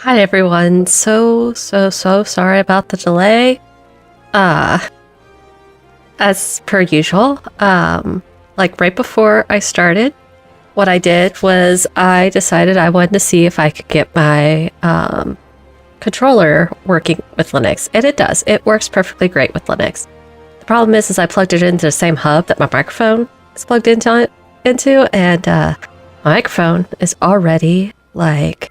Hi everyone, so sorry about the delay. As per usual, like right before I started, what I did was I decided I wanted to see if I could get my controller working with Linux, and it does. It works perfectly great with Linux. The problem is I plugged it into the same hub that my microphone is plugged into, and my microphone is already like,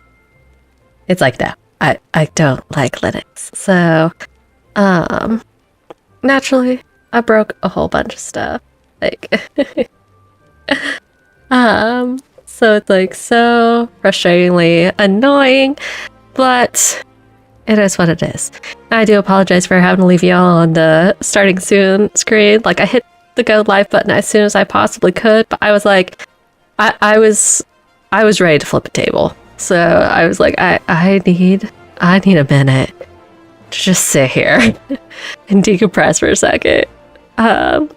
it's like, no, I don't like Linux. So, naturally, I broke a whole bunch of stuff. Like, so it's like so frustratingly annoying, but it is what it is. I do apologize for having to leave you all on the starting soon screen. Like, I hit the go live button as soon as I possibly could, but I was like, I was ready to flip a table. So I was like, I need a minute to just sit here and decompress for a second. To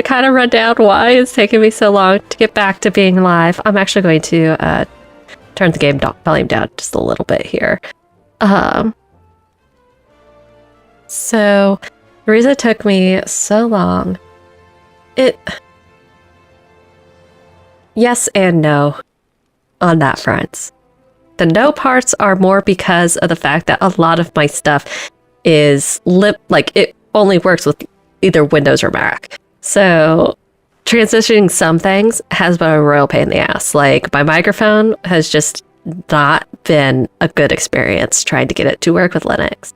kind of run down why it's taking me so long to get back to being live, I'm actually going to turn the game volume down just a little bit here. So the reason it took me so long, yes and no on that front. The no parts are more because of the fact that a lot of my stuff is it only works with either Windows or Mac. So transitioning some things has been a real pain in the ass. Like, my microphone has just not been a good experience trying to get it to work with Linux.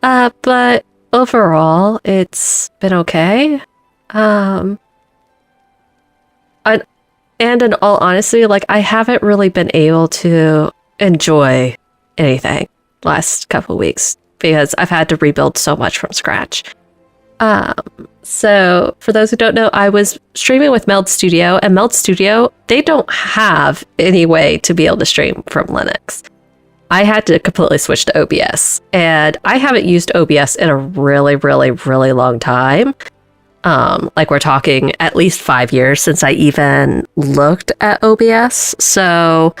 But overall, it's been okay. And in all honesty, like, I haven't really been able to enjoy anything last couple of weeks because I've had to rebuild so much from scratch. So for those who don't know, I was streaming with Meld Studio, and Meld Studio, they don't have any way to be able to stream from Linux. I had to completely switch to OBS, and I haven't used OBS in a really long time. Like, we're talking at least 5 years since I even looked at OBS. So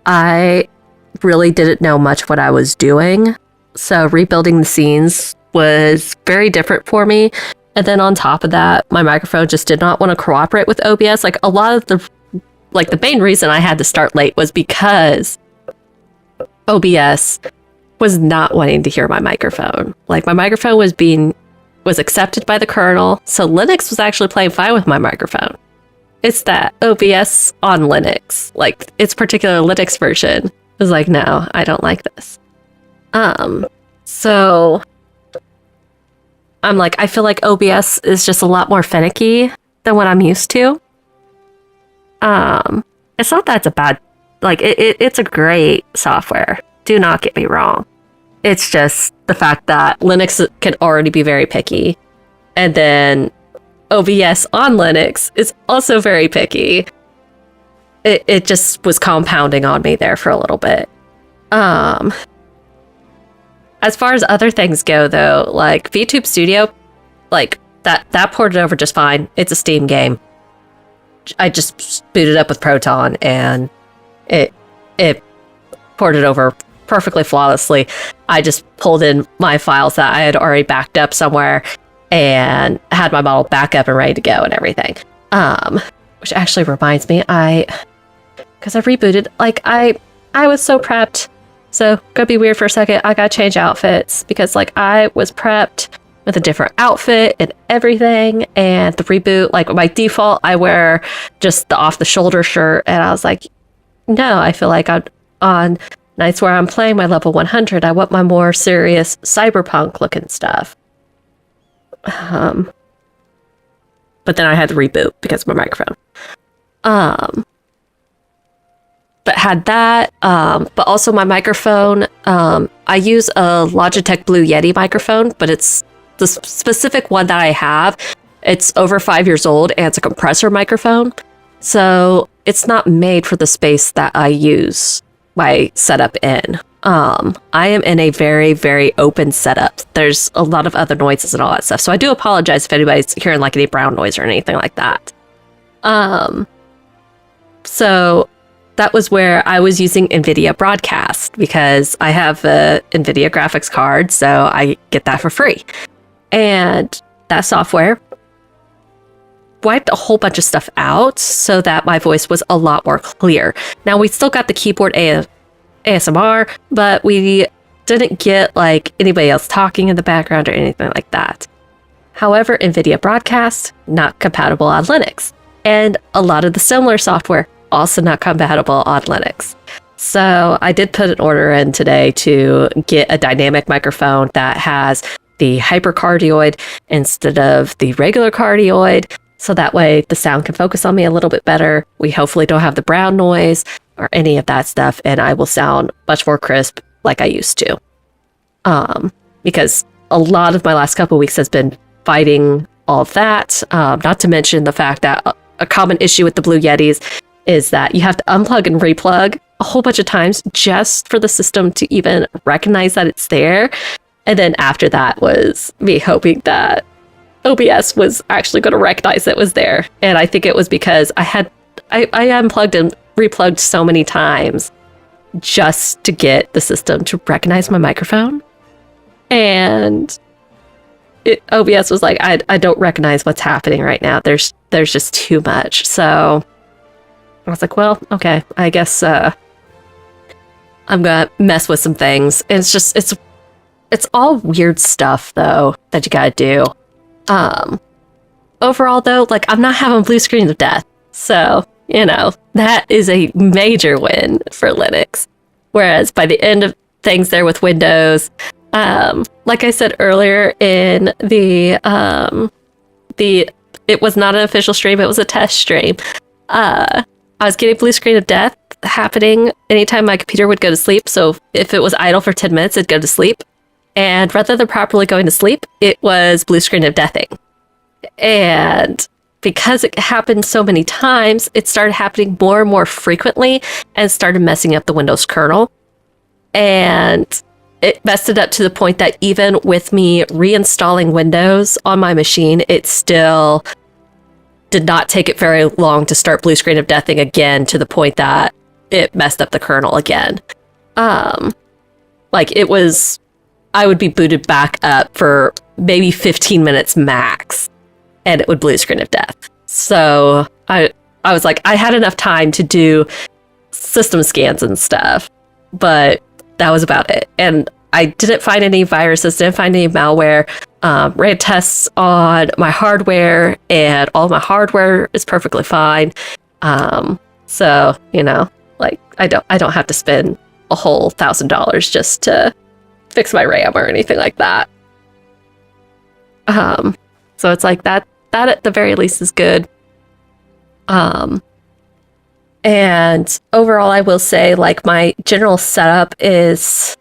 I really didn't know much what I was doing. So rebuilding the scenes was very different for me. And then on top of that, my microphone just did not want to cooperate with OBS. Like, a lot of the main reason I had to start late was because OBS was not wanting to hear my microphone. Like, my microphone was accepted by the kernel, so Linux was actually playing fine with my microphone. It's that OBS on Linux, like its particular Linux version, was like, no, I don't like this. So I'm like, I feel like OBS is just a lot more finicky than what I'm used to. It's not that it's a bad, like, it's a great software. Do not get me wrong. It's just the fact that Linux can already be very picky. And then OBS on Linux is also very picky. It just was compounding on me there for a little bit. As far as other things go, though, like VTube Studio, like that ported over just fine. It's a Steam game. I just booted up with Proton, and it ported over perfectly flawlessly. I just pulled in my files that I had already backed up somewhere and had my model back up and ready to go and everything. Which actually reminds me, because I rebooted, like, I was so prepped. So gonna be weird for a second. I gotta change outfits because, like, I was prepped with a different outfit and everything. And the reboot, like, by default, I wear just the off-the-shoulder shirt. And I was like, no, I feel like on nights where I'm playing my level 100, I want my more serious cyberpunk looking stuff. But then I had to reboot because of my microphone. But had that, but also my microphone, I use a Logitech Blue Yeti microphone, but it's the specific one that I have. It's over 5 years old, and it's a compressor microphone. So it's not made for the space that I use my setup in. I am in a very open setup. There's a lot of other noises and all that stuff. So I do apologize if anybody's hearing like any brown noise or anything like that. So that was where I was using NVIDIA Broadcast because I have a NVIDIA graphics card, so I get that for free. And that software wiped a whole bunch of stuff out so that my voice was a lot more clear. Now, we still got the keyboard ASMR, but we didn't get like anybody else talking in the background or anything like that. However, NVIDIA Broadcast, not compatible on Linux. And a lot of the similar software, also not compatible on Linux. So I did put an order in today to get a dynamic microphone that has the hypercardioid instead of the regular cardioid. So that way the sound can focus on me a little bit better. We hopefully don't have the brown noise or any of that stuff. And I will sound much more crisp like I used to. Because a lot of my last couple of weeks has been fighting all of that. Not to mention the fact that a common issue with the Blue Yetis is that you have to unplug and replug a whole bunch of times just for the system to even recognize that it's there. And then after that was me hoping that OBS was actually going to recognize it was there. And I think it was because I unplugged and replugged so many times just to get the system to recognize my microphone. And OBS was like, I don't recognize what's happening right now. There's just too much. So I was like, well, okay, I guess I'm gonna mess with some things. And it's all weird stuff though that you gotta do. Overall though, like I'm not having blue screens of death. So, you know, that is a major win for Linux. Whereas by the end of things there with Windows, like I said earlier in it was not an official stream, it was a test stream. I was getting blue screen of death happening anytime my computer would go to sleep. So if it was idle for 10 minutes, it'd go to sleep. And rather than properly going to sleep, it was blue screen of deathing. And because it happened so many times, it started happening more and more frequently and started messing up the Windows kernel. And it messed it up to the point that even with me reinstalling Windows on my machine, it still did not take it very long to start blue screen of deathing again to the point that it messed up the kernel again. Like it was, I would be booted back up for maybe 15 minutes max and it would blue screen of death. So I was like, I had enough time to do system scans and stuff, but that was about it. And I didn't find any viruses, didn't find any malware. Ran tests on my hardware, and all my hardware is perfectly fine. So you know, like I don't have to spend a whole $1,000 just to fix my RAM or anything like that. So it's like that at the very least is good. And overall, I will say like my general setup is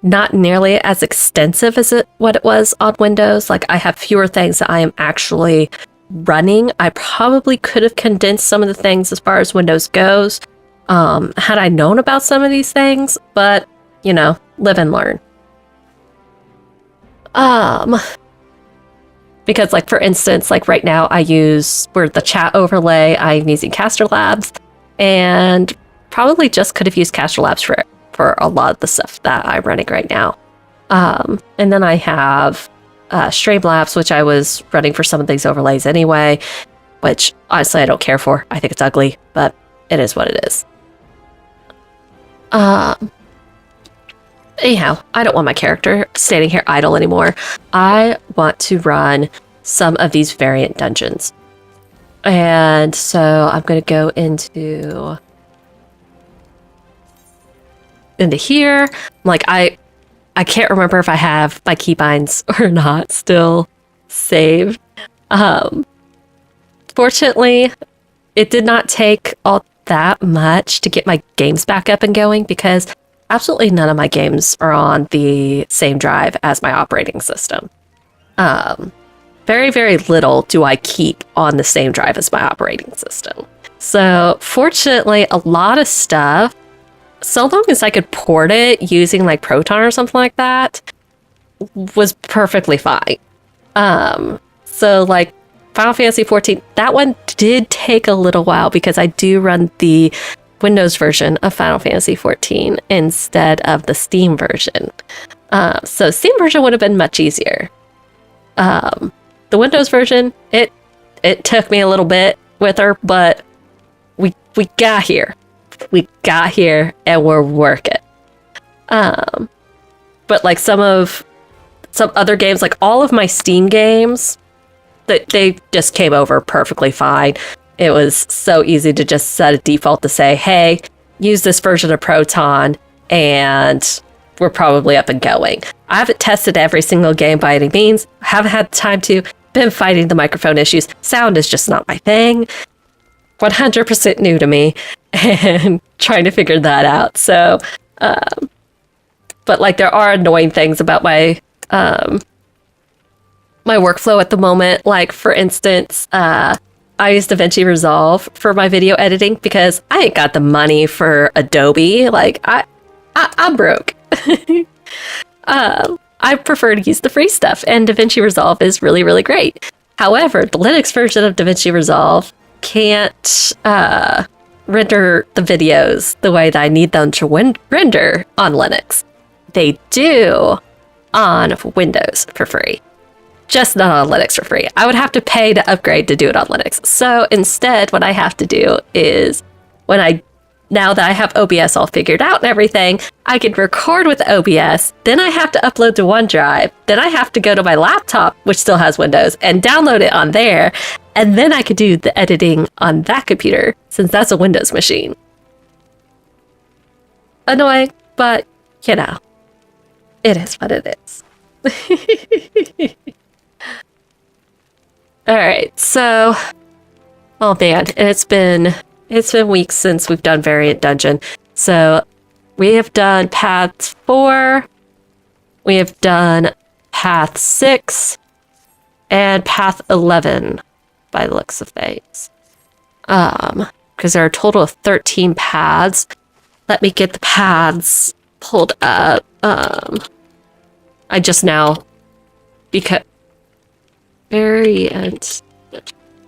not nearly as extensive as what it was on Windows. Like I have fewer things that I am actually running. I probably could have condensed some of the things as far as Windows goes, had I known about some of these things, but you know, live and learn. Because like, for instance, like right now for the chat overlay, I'm using Caster Labs and probably just could have used Caster Labs for a lot of the stuff that I'm running right now. And then I have Streamlabs, which I was running for some of these overlays anyway, which honestly I don't care for. I think it's ugly, but it is what it is. Anyhow, I don't want my character standing here idle anymore. I want to run some of these variant dungeons. And so I'm going to go into here. Like I can't remember if I have my keybinds or not still saved. Fortunately, it did not take all that much to get my games back up and going because absolutely none of my games are on the same drive as my operating system. Very, very little do I keep on the same drive as my operating system. So fortunately, a lot of stuff, so long as I could port it using like Proton or something like that, was perfectly fine. So like Final Fantasy XIV, that one did take a little while because I do run the Windows version of Final Fantasy XIV instead of the Steam version. So Steam version would have been much easier. The Windows version, it took me a little bit with her, but we got here. We got here and we're working. But like some other games, like all of my Steam games, they just came over perfectly fine. It was so easy to just set a default to say, hey, use this version of Proton, and we're probably up and going. I haven't tested every single game by any means. Haven't had time to. Been fighting the microphone issues. Sound is just not my thing. 100% new to me, and trying to figure that out. So, but like there are annoying things about my my workflow at the moment. Like for instance, I use DaVinci Resolve for my video editing because I ain't got the money for Adobe. Like I'm broke. I prefer to use the free stuff, and DaVinci Resolve is really, really great. However, the Linux version of DaVinci Resolve can't render the videos the way that I need them to render on Linux. They do on Windows for free, just not on Linux for free. I would have to pay to upgrade to do it on Linux. So instead, what I have to do is now that I have OBS all figured out and everything, I can record with OBS, then I have to upload to OneDrive, then I have to go to my laptop, which still has Windows, and download it on there, and then I could do the editing on that computer, since that's a Windows machine. Annoying, but, you know, it is what it is. Alright, so, oh man, it's been weeks since we've done Variant Dungeon. So we have done Path 4, we have done Path 6, and Path 11 by the looks of things. Because there are a total of 13 paths. Let me get the paths pulled up. I just now, because Variant,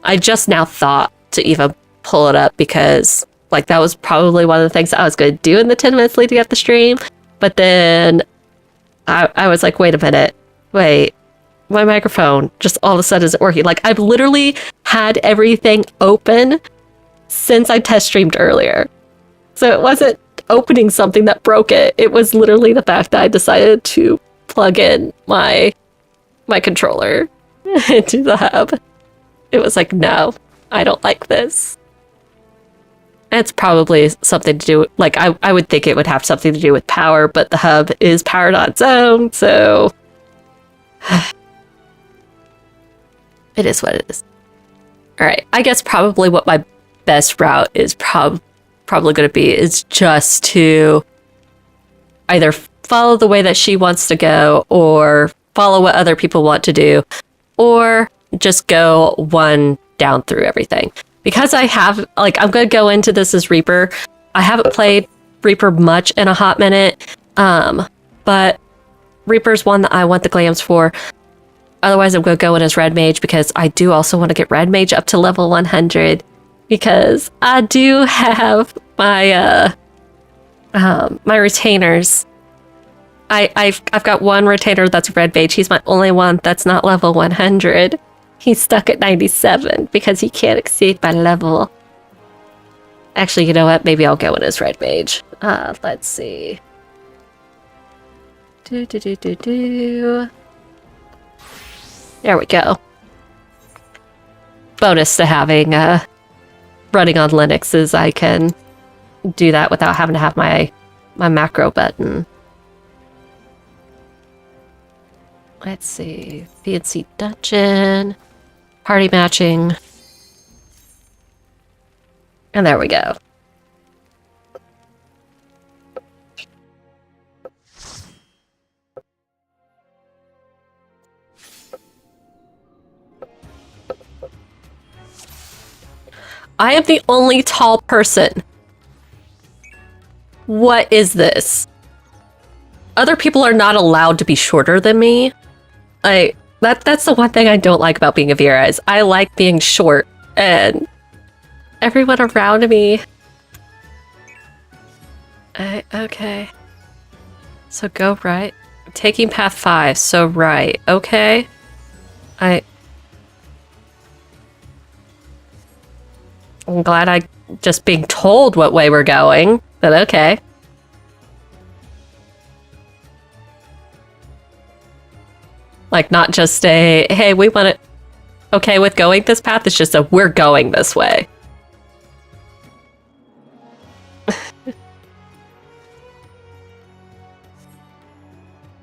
I just now thought to even pull it up because like that was probably one of the things I was going to do in the 10 minutes leading up the stream, but then I was like, wait a minute, my microphone just all of a sudden isn't working. Like I've literally had everything open since I test streamed earlier, so it wasn't opening something that broke it. It was literally the fact that I decided to plug in my controller into the hub. It was like, no, I don't like this. It's probably something to do, like, I would think it would have something to do with power, but the hub is powered on its own, so it is what it is. Alright, I guess probably what my best route is probably going to be is just to either follow the way that she wants to go, or follow what other people want to do, or just go one down through everything. Because I have, like, I'm going to go into this as Reaper. I haven't played Reaper much in a hot minute, but Reaper's one that I want the glams for. Otherwise, I'm going to go in as Red Mage because I do also want to get Red Mage up to level 100 because I do have my my retainers. I've got one retainer that's Red Mage. He's my only one that's not level 100. He's stuck at 97 because he can't exceed my level. Actually, you know what? Maybe I'll go in as Red Mage. Let's see. There we go. Bonus to having running on Linux is I can do that without having to have my macro button. Let's see. PNC Dungeon. Party matching. And there we go. I am the only tall person. What is this? Other people are not allowed to be shorter than me. That's the one thing I don't like about being a Vera is I like being short, and everyone around me. Okay. So go right. I'm taking path 5, so right. Okay. I'm glad I just being told what way we're going, but okay. Like, not just a, hey, we want it okay with going this path, it's just a, we're going this way.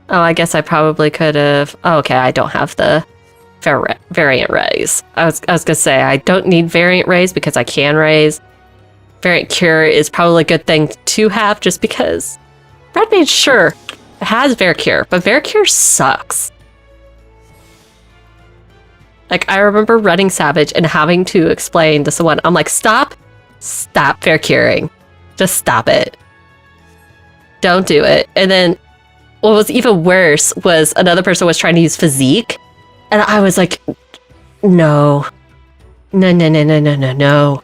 Oh, I guess I probably could have, oh, okay, I don't have the variant raise. I was gonna say, I don't need variant raise because I can raise. Variant cure is probably a good thing to have just because Red Mage, sure, it has Varicure, but Varicure sucks. Like, I remember running Savage and having to explain to someone, I'm like, stop Varicuring. Just stop it. Don't do it. And then what was even worse was another person was trying to use Physique, and I was like, no. No.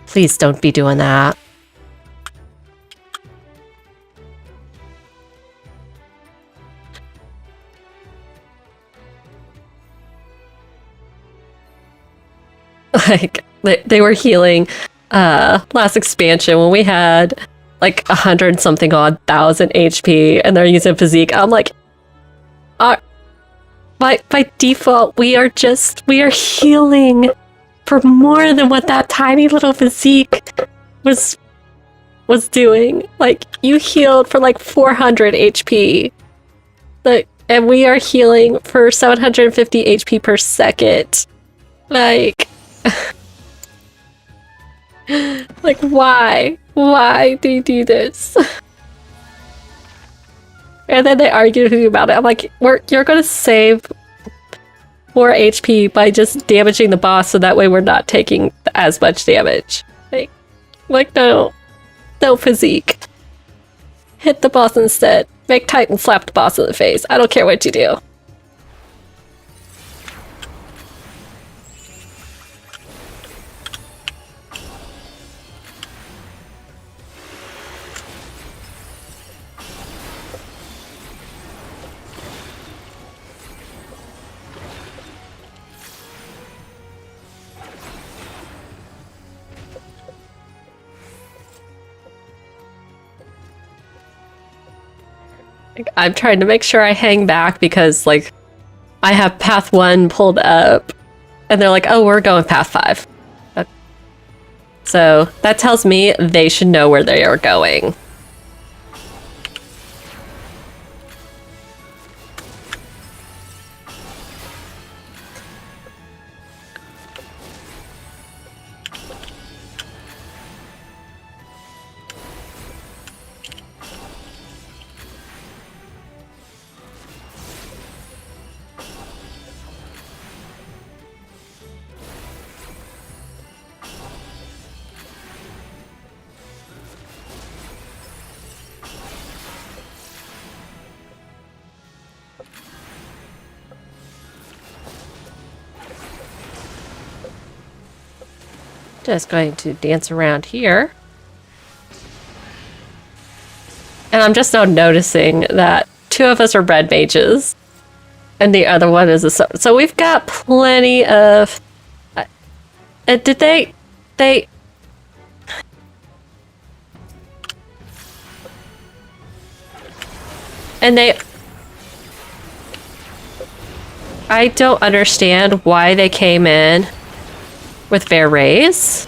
Please don't be doing that. Like, they were healing last expansion when we had like 100 something odd thousand HP and they're using Physique. I'm like, by default, we are healing for more than what that tiny little Physique was doing. Like, you healed for like 400 HP. Like, and we are healing for 750 HP per second. Like, like, why? Why do you do this? And then they argue with me about it. I'm like, you're gonna save more HP by just damaging the boss so that way we're not taking as much damage. Like no Physique. Hit the boss instead. Make Titan slap the boss in the face. I don't care what you do. I'm trying to make sure I hang back because, like, I have path 1 pulled up and they're like, oh, we're going path 5. So that tells me they should know where they are going. Just going to dance around here. And I'm just now noticing that 2 of us are red mages. And the other one is a... So we've got plenty of... did they... And they... I don't understand why they came in with Bear Rays.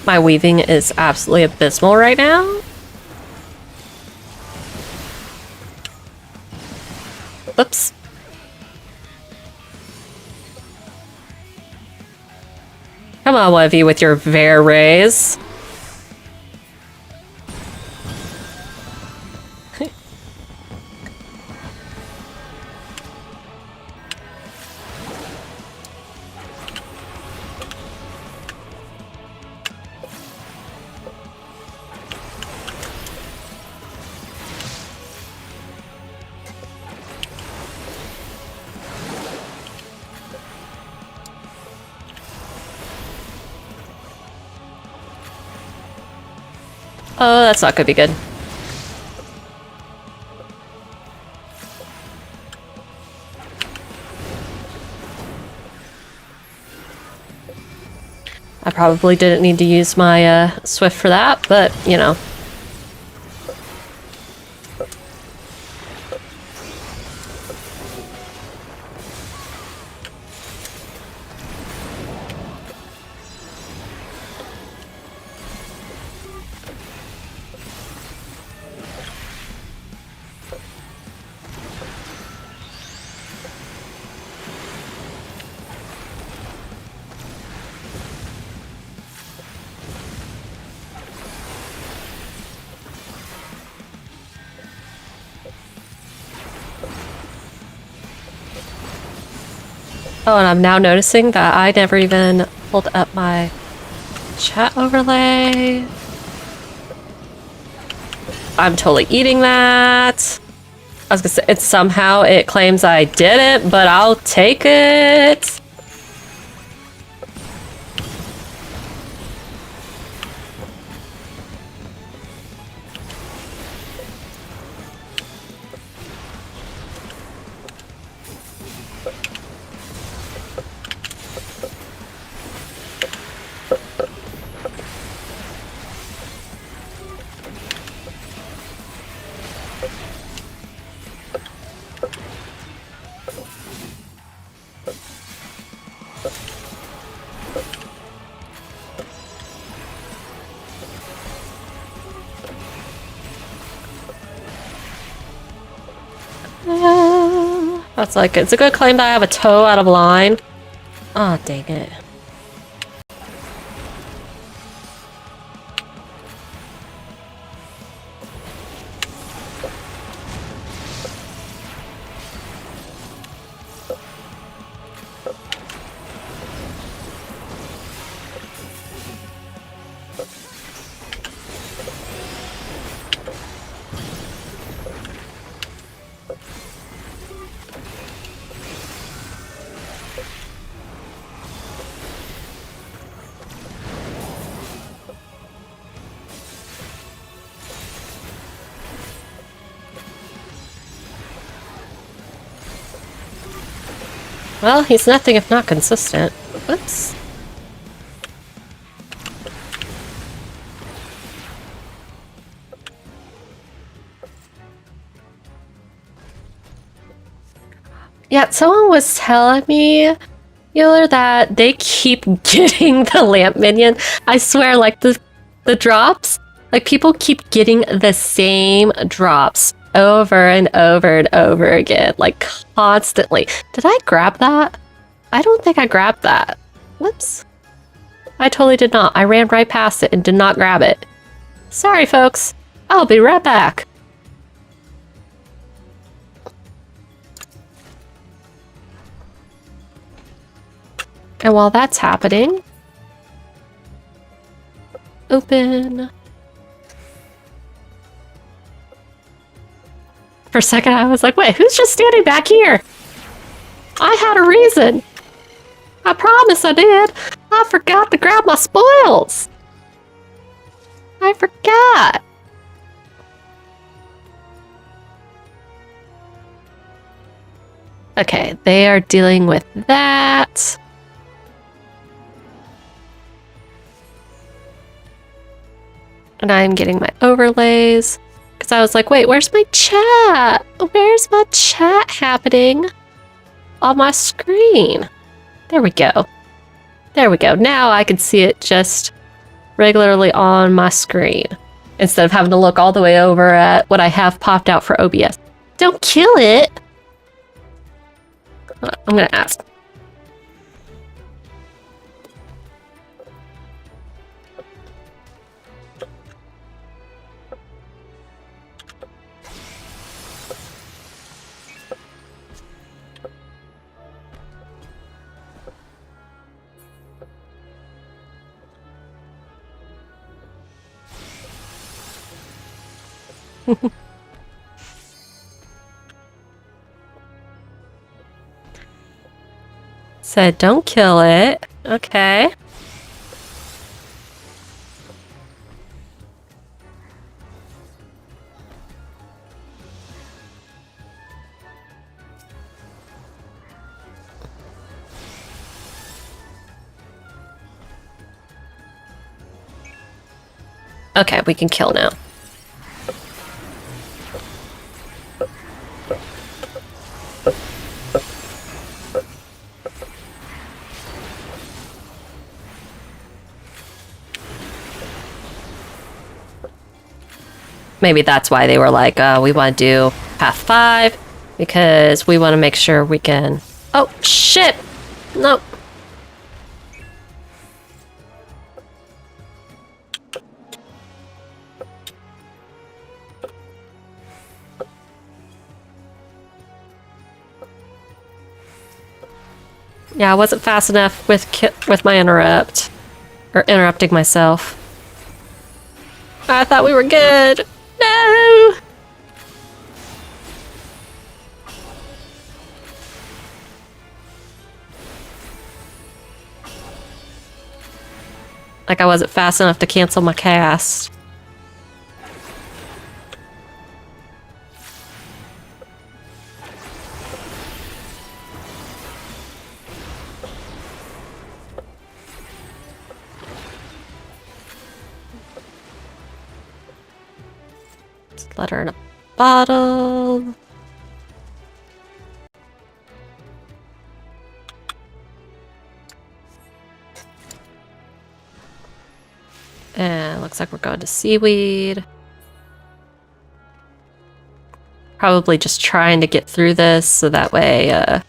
My weaving is absolutely abysmal right now. Oops. Come on, one of you with your Vare rays. Oh, that's not gonna be good. I probably didn't need to use my Swift for that, but, you know. Oh, and I'm now noticing that I never even pulled up my chat overlay. I'm totally eating that. I was gonna say, it's somehow it claims I did it, but I'll take it. That's like, it's a good claim that I have a toe out of line. Oh, dang it. Well, he's nothing if not consistent. Whoops. Yeah, someone was telling me, Euler, that they keep getting the lamp minion. I swear, like, the drops, like, people keep getting the same drops over and over and over again, like, constantly. Did I grab that? I don't think I grabbed that. Whoops. I totally did not. I ran right past it and did not grab it. Sorry, folks. I'll be right back. And while that's happening, open. For a second, I was like, wait, who's just standing back here? I had a reason. I promise I did. I forgot to grab my spoils. I forgot. Okay, they are dealing with that. And I'm getting my overlays. Because I was like, wait, where's my chat? Where's my chat happening on my screen? There we go. There we go. Now I can see it just regularly on my screen instead of having to look all the way over at what I have popped out for OBS. Don't kill it! I'm gonna ask. Said don't kill it. Okay. Okay, we can kill now. Maybe that's why they were like, we want to do path 5, because we want to make sure we can... Oh, shit! Nope. Yeah, I wasn't fast enough with my interrupt. Or interrupting myself. I thought we were good! No! Like I wasn't fast enough to cancel my cast. Just let her in a bottle. And looks like we're going to seaweed. Probably just trying to get through this so that way,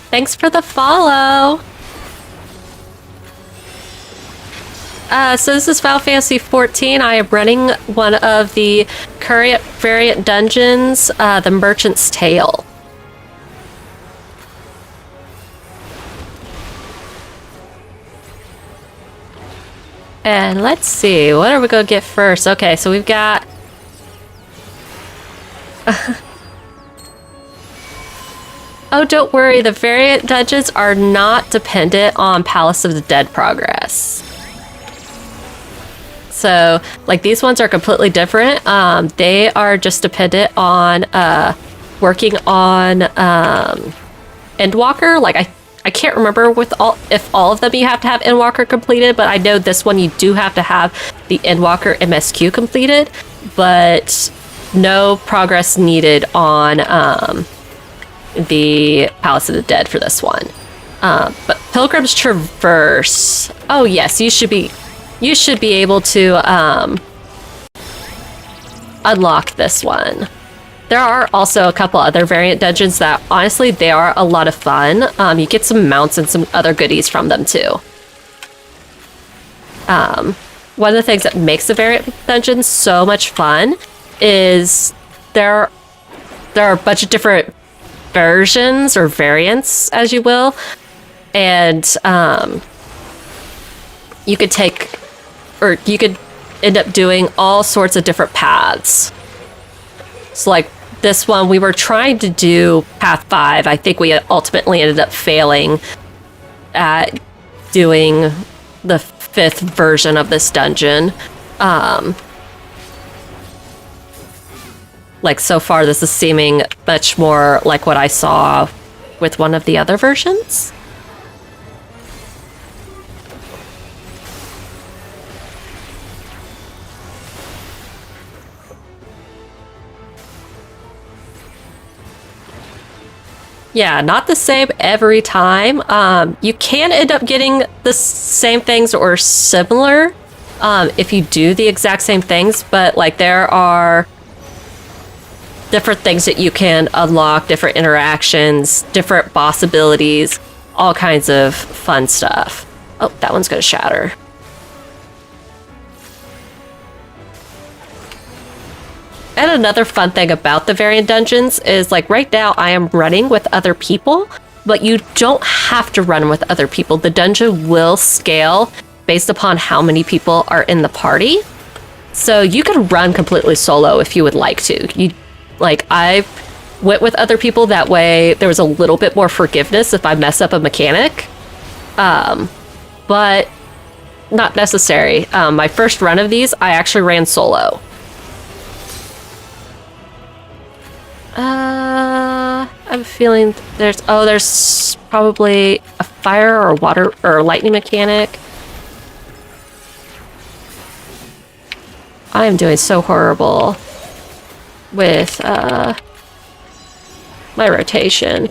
Thanks for the follow! So this is Final Fantasy XIV. I am running one of the current variant dungeons, the Merchant's Tale. And let's see, what are we gonna get first? Okay, so we've got... Oh, don't worry, the variant dungeons are not dependent on Palace of the Dead progress. So, like, these ones are completely different. They are just dependent on working on Endwalker. Like, I can't remember if all of them you have to have Endwalker completed, but I know this one you do have to have the Endwalker MSQ completed, but no progress needed on the Palace of the Dead for this one. But Pilgrim's Traverse. Oh yes, you should be able to unlock this one. There are also a couple other variant dungeons that, honestly, they are a lot of fun. You get some mounts and some other goodies from them, too. One of the things that makes the variant dungeons so much fun is there are a bunch of different versions, or variants, as you will, and you could end up doing all sorts of different paths. So, like, this one, we were trying to do Path 5. I think we ultimately ended up failing at doing the 5th version of this dungeon. Like, so far, this is seeming much more like what I saw with one of the other versions. Yeah, not the same every time. You can end up getting the same things or similar if you do the exact same things, but like there are different things that you can unlock, different interactions, different boss abilities, all kinds of fun stuff. Oh, that one's gonna shatter. And another fun thing about the variant dungeons is like right now I am running with other people, but you don't have to run with other people. The dungeon will scale based upon how many people are in the party. So you can run completely solo if you would like to. I went with other people, that way there was a little bit more forgiveness if I mess up a mechanic. But not necessary. My first run of these, I actually ran solo. I'm feeling there's probably a fire or water or lightning mechanic. I am doing so horrible with my rotation.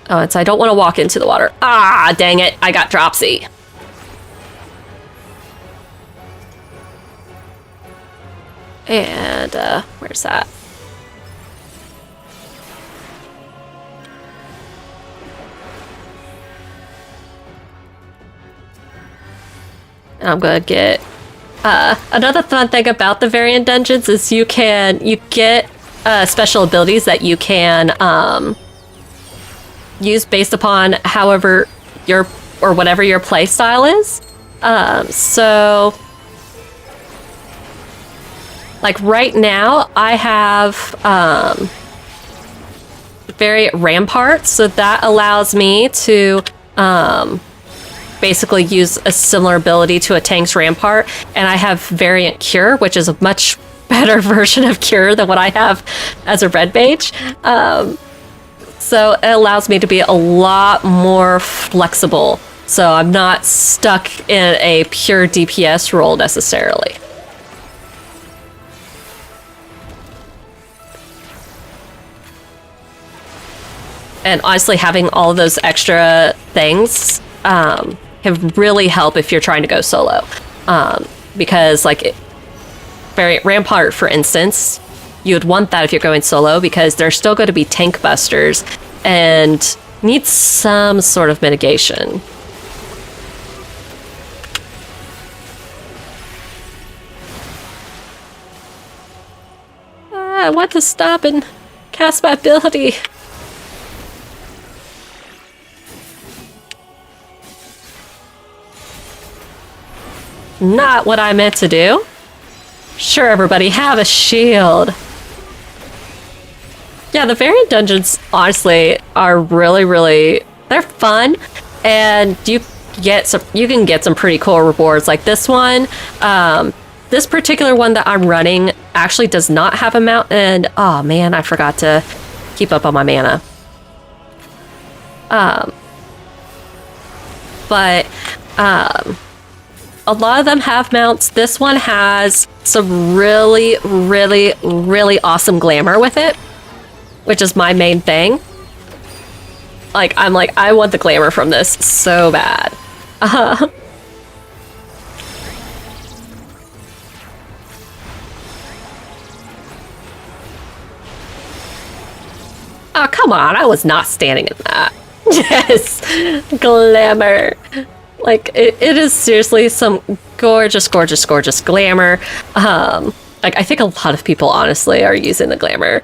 Oh, I don't want to walk into the water. Ah, dang it. I got dropsy. And, where's that? And I'm gonna get... another fun thing about the variant dungeons is you get special abilities that you can, use based upon however whatever your play style is. So like right now I have variant ramparts, so that allows me to basically use a similar ability to a tank's rampart, and I have variant cure, which is a much better version of cure than what I have as a red mage. So it allows me to be a lot more flexible. So I'm not stuck in a pure DPS role necessarily. And honestly, having all of those extra things can really help if you're trying to go solo. Because like Variant Rampart, for instance, you would want that if you're going solo because there's still going to be tank busters and need some sort of mitigation. I want to stop and cast my ability. Not what I meant to do. Sure, everybody, have a shield. Yeah, the variant dungeons, honestly, are really, they're fun, and you can get some pretty cool rewards. Like this one, this particular one that I'm running actually does not have a mount, and oh man, I forgot to keep up on my mana. But a lot of them have mounts. This one has some really awesome glamour with it, which is my main thing. I'm like, I want the glamour from this so bad. Oh, come on, I was not standing in that. Yes, glamour. Like, it is seriously some gorgeous glamour. I think a lot of people, honestly, are using the glamour.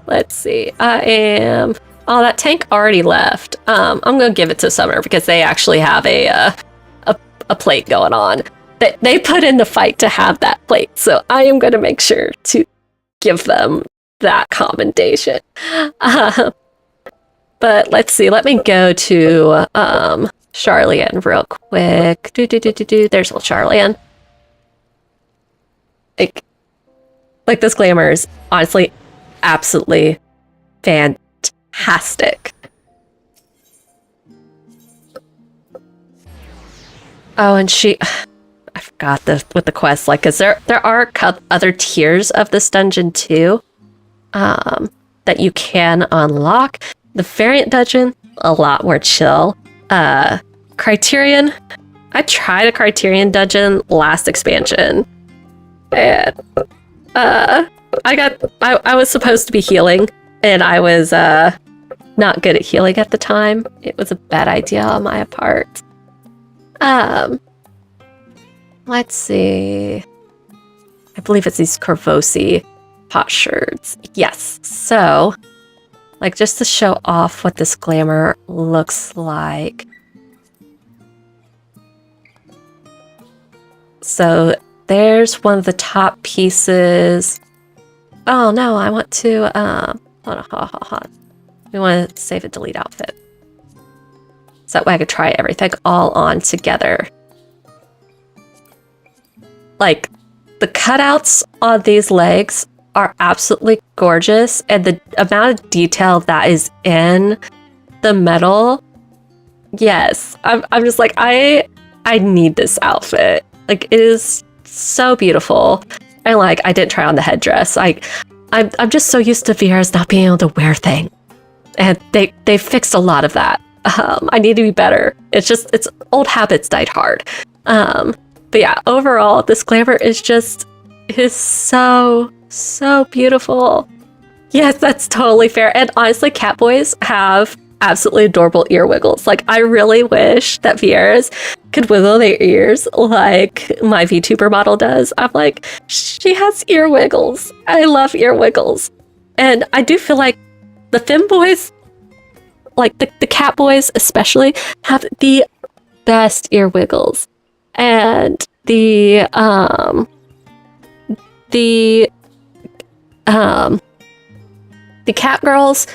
Let's see. Oh, that tank already left. I'm gonna give it to Summer because they actually have a plate going on. They put in the fight to have that plate, so I am gonna make sure to give them that commendation. But let's see, let me go to Charlian real quick. There's little Charlian. Like this glamour is honestly absolutely fantastic. Oh, and I forgot with the quest, like, cause there are other tiers of this dungeon too, that you can unlock. The variant dungeon, a lot more chill. Criterion, I tried a Criterion dungeon last expansion, and I was supposed to be healing, and I was not good at healing at the time. It was a bad idea on my part. Let's see. I believe it's these Corvosi potsherds. Yes. So, like, just to show off what this glamour looks like. So there's one of the top pieces. Oh no, I want to hold on. We want to save a delete outfit. So that way I could try everything all on together. Like, the cutouts on these legs are absolutely gorgeous, and the amount of detail that is in the metal. Yes, I'm just like, I need this outfit. Like, it is so beautiful. And like, I didn't try on the headdress. I'm just so used to Vieira's not being able to wear things, and they fixed a lot of that. I need to be better. It's old habits died hard. But yeah, overall, this glamour is so beautiful. Yes, that's totally fair. And honestly, Catboys have absolutely adorable ear wiggles. Like, I really wish that Vieira's could wiggle their ears like my VTuber model does. I'm like, she has ear wiggles. I love ear wiggles. And I do feel like the femboys, like the Catboys especially, have the best ear wiggles. And the cat girls,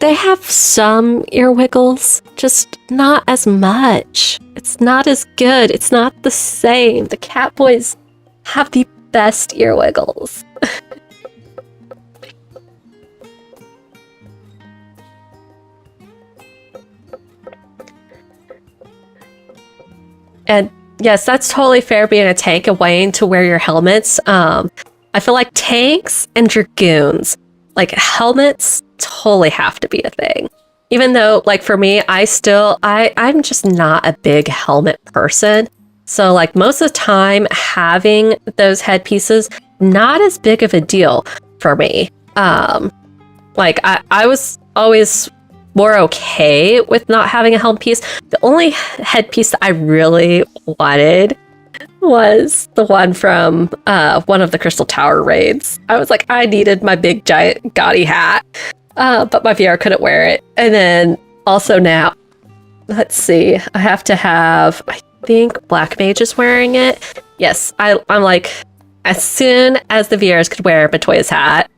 they have some ear wiggles, just not as much. It's not as good. It's not the same. The Catboys have the best ear wiggles. And yes, that's totally fair being a tank and wanting to wear your helmets. I feel like tanks and dragoons, like, helmets totally have to be a thing. Even though, like, for me, I'm just not a big helmet person. So, like, most of the time, having those headpieces, not as big of a deal for me. Like, I was always more okay with not having a helmet piece. The only headpiece that I really wanted was the one from one of the Crystal Tower raids. I was like, I needed my big giant gaudy hat, but my VR couldn't wear it. And then also now, let's see, I have to have, I think Black Mage is wearing it. Yes, I'm like, as soon as the VRs could wear Matoya's hat,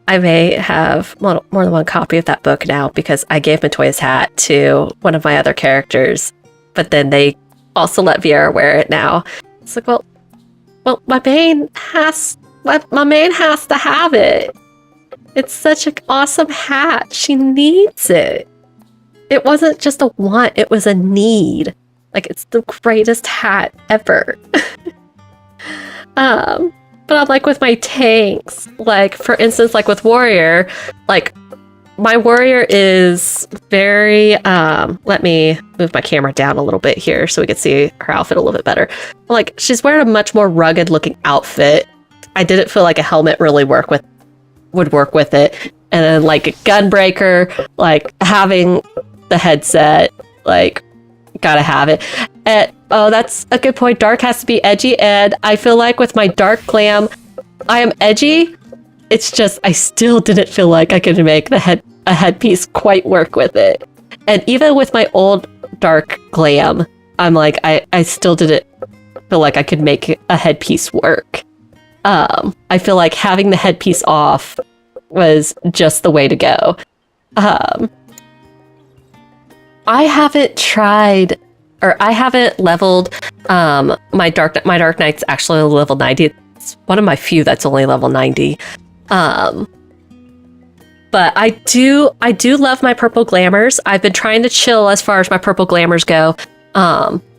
I may have more than one copy of that book now, because I gave Matoya's hat to one of my other characters, but then they also let Vieira wear it now. It's like, well, my main has to have it. It's such an awesome hat. She needs it. It wasn't just a want, it was a need. Like, it's the greatest hat ever. But I'm like, with my tanks, like, for instance, like with Warrior, like, my Warrior is very, let me move my camera down a little bit here so we can see her outfit a little bit better. Like, she's wearing a much more rugged looking outfit. I didn't feel like a helmet really would work with it. And then, like, a Gunbreaker, like, having the headset, like, gotta have it. And, oh, that's a good point. Dark has to be edgy, and I feel like with my dark glam, I am edgy. It's just, I still didn't feel like I could make a headpiece quite work with it. And even with my old dark glam, I'm like, I still didn't feel like I could make a headpiece work. I feel like having the headpiece off was just the way to go. I haven't tried, or I haven't leveled my Dark Knight's actually level 90. It's one of my few that's only level 90. But I do love my purple glamours. I've been trying to chill as far as my purple glamours go.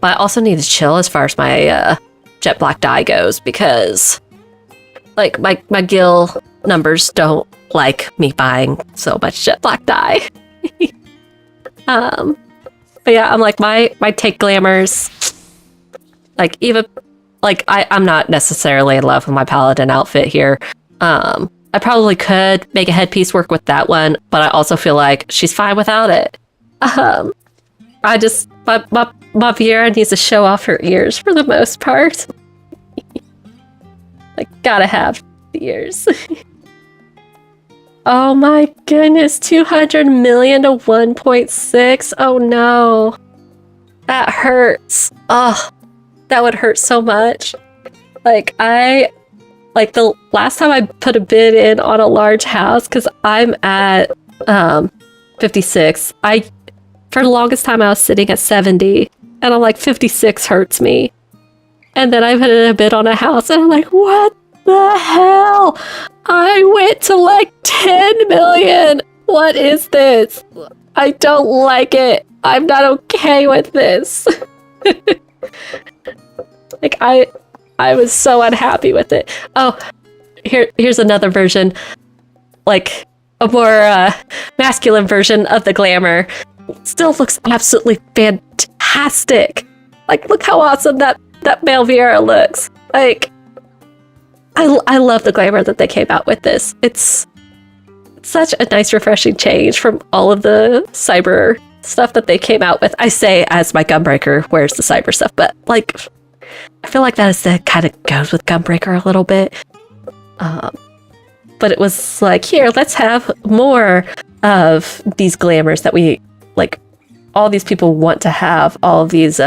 But I also need to chill as far as my jet black dye goes, because like my gill numbers don't like me buying so much jet black dye. But yeah, I'm like my take glamours, like even like I'm not necessarily in love with my paladin outfit here. I probably could make a headpiece work with that one, but I also feel like she's fine without it. I just my Viera needs to show off her ears for the most part. Like, gotta have the ears. Oh my goodness, 200 million to 1.6. Oh no. That hurts. Oh, that would hurt so much. Like, the last time I put a bid in on a large house, because I'm at 56, for the longest time I was sitting at 70, and I'm like, 56 hurts me. And then I put in a bid on a house, and I'm like, what the hell? I went to like 10 million. What is this? I don't like it. I'm not okay with this. Like, I was so unhappy with it. Oh, here's another version. Like, a more masculine version of the glamour. Still looks absolutely fantastic. Like, look how awesome that male Viera looks. Like, I love the glamour that they came out with this. It's such a nice, refreshing change from all of the cyber stuff that they came out with. I say as my Gunbreaker wears the cyber stuff, but like, I feel like that kind of goes with Gunbreaker a little bit. But it was like, here, let's have more of these glamours that we, like, all these people want to have, all of these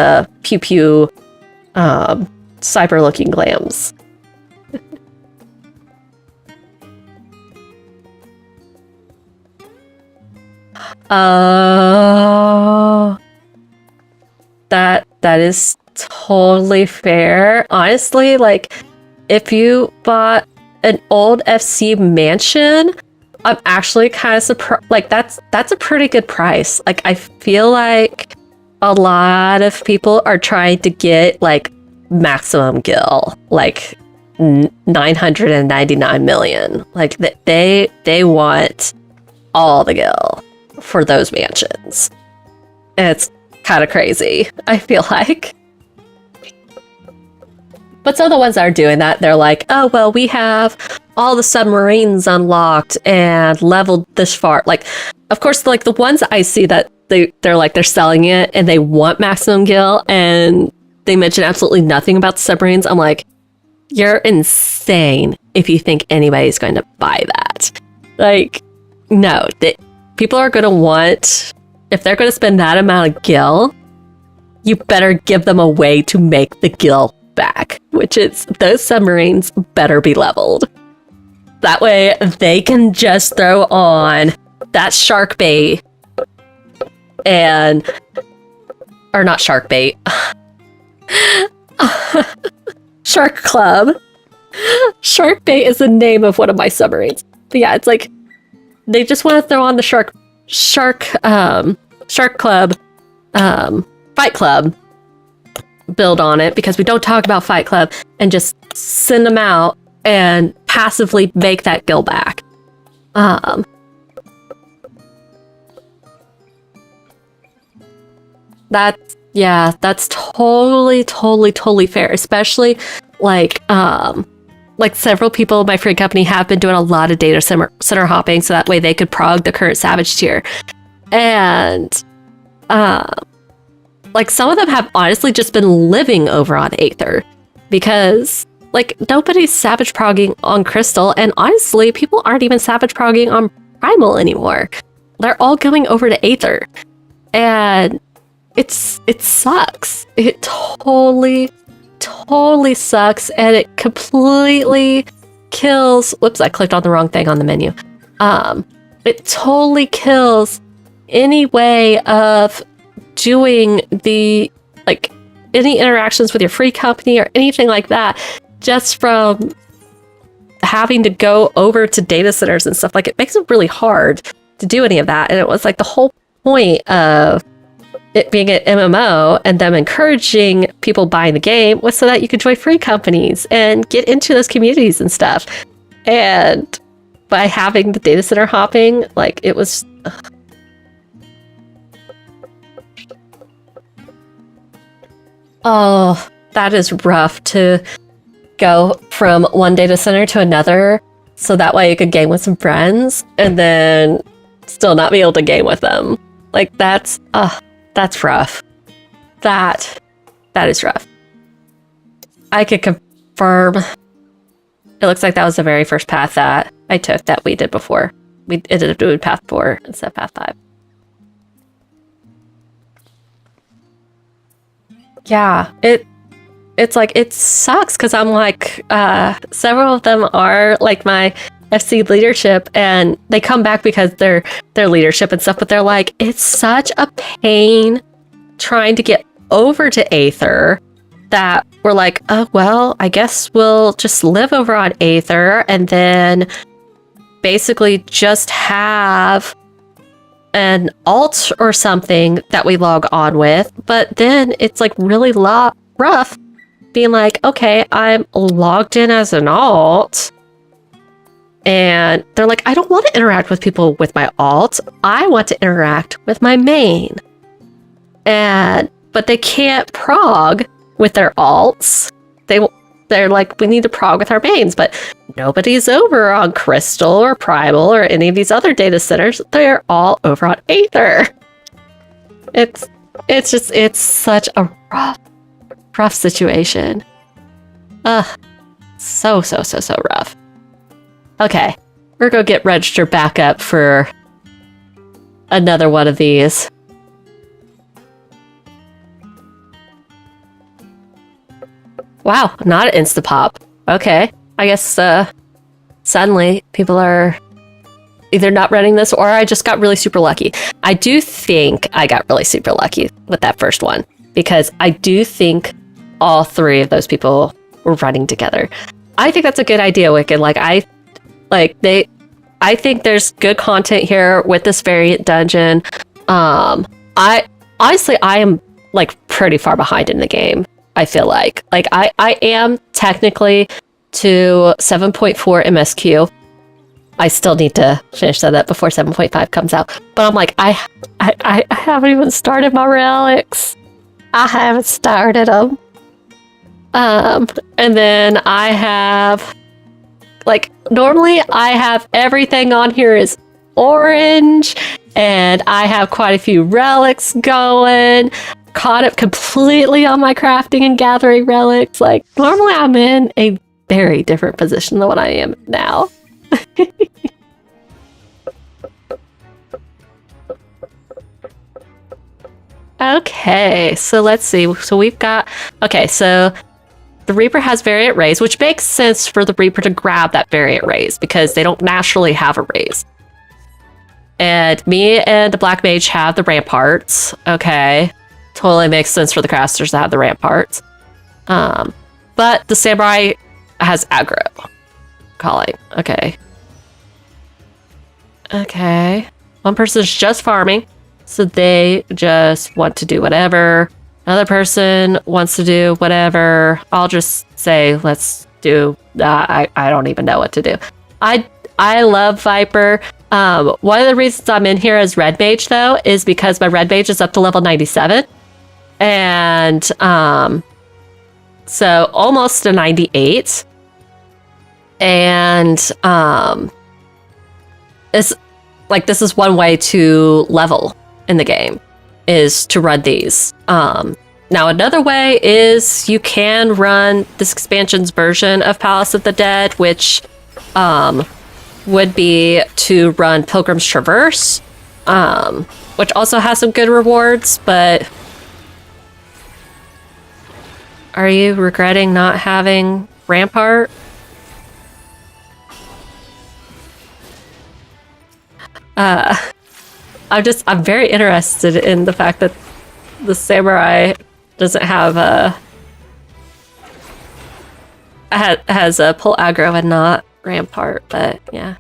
pew-pew cyber-looking glams. Oh, that is totally fair. Honestly, like, if you bought an old FC mansion, I'm actually kind of surprised. Like, that's a pretty good price. Like, I feel like a lot of people are trying to get like maximum gil, like 999 million. Like, they want all the gil for those mansions. And it's kind of crazy, I feel like. But some of the ones that are doing that, they're like, oh, well, we have all the submarines unlocked and leveled this far. Like, of course, like the ones I see that they're selling it and they want maximum gil and they mention absolutely nothing about the submarines. I'm like, you're insane if you think anybody's going to buy that. Like, no, people are going to want, if they're going to spend that amount of gil, you better give them a way to make the gil back, which is those submarines better be leveled. That way they can just throw on that shark bait and, or not shark bait, Shark Club. Shark bait is the name of one of my submarines. But yeah, it's like they just want to throw on the Shark Club, Fight Club build on it, because we don't talk about Fight Club, and just send them out and passively make that gil back. That's totally fair, especially like several people in my free company have been doing a lot of data center hopping, so that way they could prog the current Savage tier. And like some of them have honestly just been living over on Aether, because like nobody's Savage progging on Crystal, and honestly people aren't even Savage progging on Primal anymore. They're all going over to Aether, and it sucks. It totally sucks, and it completely kills. Whoops, I clicked on the wrong thing on the menu. It totally kills any way of doing the, like, any interactions with your free company or anything like that, just from having to go over to data centers and stuff. Like, it makes it really hard to do any of that. And it was like the whole point of it being an MMO and them encouraging people buying the game was so that you could join free companies and get into those communities and stuff. And by having the data center hopping, like it was... Oh, that is rough to go from one data center to another so that way you could game with some friends and then still not be able to game with them. Like that's rough. That is rough. I could confirm. It looks like that was the very first path that I took that we did before. We ended up doing path 4 instead of path 5. Yeah, it's like, it sucks because I'm like, several of them are like my FC leadership and they come back because they're leadership and stuff, but they're like, it's such a pain trying to get over to Aether that we're like, oh, well, I guess we'll just live over on Aether and then basically just have an alt or something that we log on with. But then it's like really rough being like, okay, I'm logged in as an alt. And they're like, I don't want to interact with people with my alt. I want to interact with my main. But they can't prog with their alts. They're like, we need to prog with our mains, but nobody's over on Crystal or Primal or any of these other data centers. They're all over on Aether. It's such a rough situation. So rough. Okay, we're gonna get registered back up for another one of these. Wow, not an Instapop. Okay, I guess suddenly people are either not running this or I just got really super lucky. I do think I got really super lucky with that first one because I do think all 3 of those people were running together. I think that's a good idea, Wicked. I think there's good content here with this variant dungeon. I am like pretty far behind in the game. I feel like I am technically to 7.4 MSQ. I still need to finish that up before 7.5 comes out. But I'm like, I haven't even started my relics. I haven't started them. And then I have, like, normally I have everything on here is orange, and I have quite a few relics going. Caught up completely on my crafting and gathering relics. Like, normally I'm in a very different position than what I am now. Okay, so let's see. So we've got... Okay, so the Reaper has variant raise, which makes sense for the Reaper to grab that variant raise because they don't naturally have a raise. And me and the Black Mage have the ramparts. Okay. Totally makes sense for the casters to have the ramparts. But the Samurai has aggro. Calling. Okay. Okay. One person's just farming, so they just want to do whatever. Another person wants to do whatever. I'll just say, let's do... I don't even know what to do. I love Viper. One of the reasons I'm in here as Red Mage, though, is because my Red Mage is up to level 97. And so almost a 98. And it's like, this is one way to level in the game, is to run these. Now another way is you can run this expansion's version of Palace of the Dead, which would be to run Pilgrim's Traverse, which also has some good rewards, but are you regretting not having Rampart? I'm very interested in the fact that the Samurai doesn't have has a pull aggro and not Rampart, but yeah.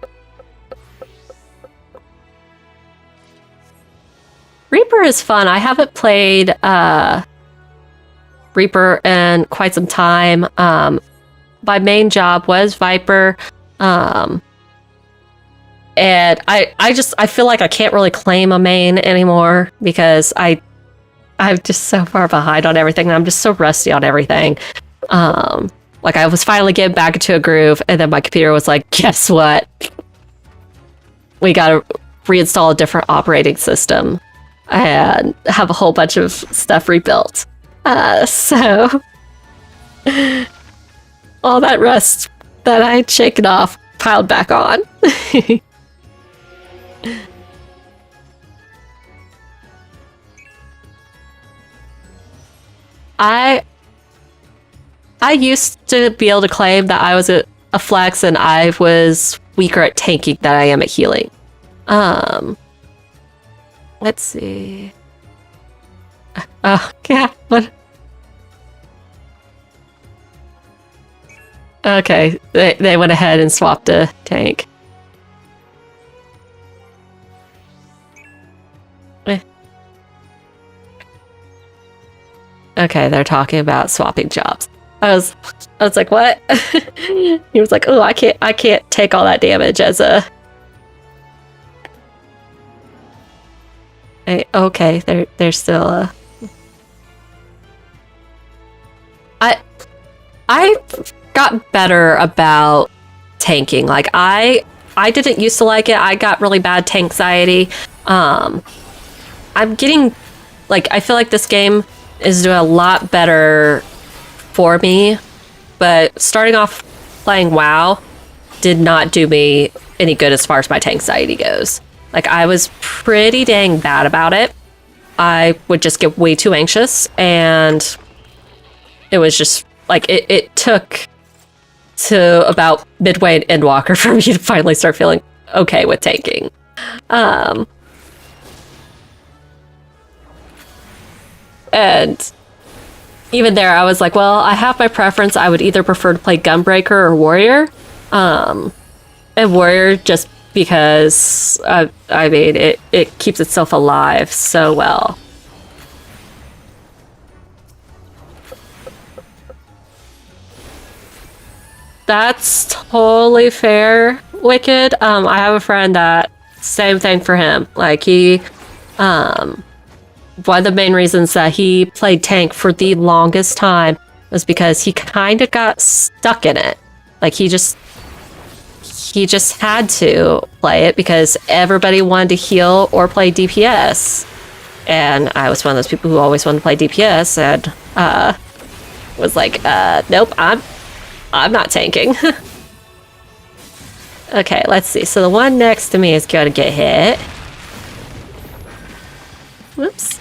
Reaper is fun. I haven't played Reaper in quite some time. My main job was Viper. And I feel like I can't really claim a main anymore because I'm just so far behind on everything. I'm just so rusty on everything. Like I was finally getting back into a groove, and then my computer was like, guess what? We gotta reinstall a different operating system and have a whole bunch of stuff rebuilt. So all that rust that I had shaken off piled back on. I used to be able to claim that I was a flex and I was weaker at tanking than I am at healing. Let's see. Oh, yeah. What? Okay, they went ahead and swapped a tank. Okay, they're talking about swapping jobs. I was like, what? He was like, oh, I can't take all that damage as a. Okay, there's still a. I got better about tanking. Like I didn't used to like it. I got really bad tank anxiety. I'm getting like I feel like this game is doing a lot better for me, but starting off playing WoW did not do me any good as far as my tank anxiety goes. Like I was pretty dang bad about it. I would just get way too anxious, and it was just like it took to about midway in Endwalker for me to finally start feeling okay with tanking. And even there, I was like, well, I have my preference. I would either prefer to play Gunbreaker or Warrior. And Warrior just because, I mean, it keeps itself alive so well. That's totally fair, Wicked. I have a friend that, same thing for him. Like, he, one of the main reasons that he played tank for the longest time was because he kind of got stuck in it. Like he just had to play it because everybody wanted to heal or play DPS. And I was one of those people who always wanted to play DPS and was like, nope, I'm not tanking. Okay, let's see. So the one next to me is going to get hit. Whoops.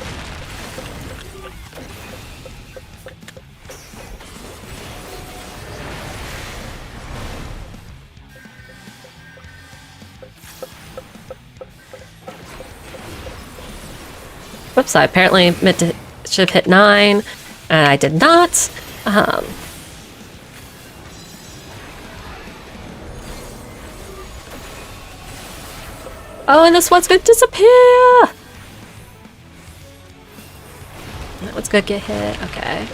Whoops, I apparently meant to should have hit 9, and I did not. Oh, and this one's gonna disappear! That one's gonna get hit, okay.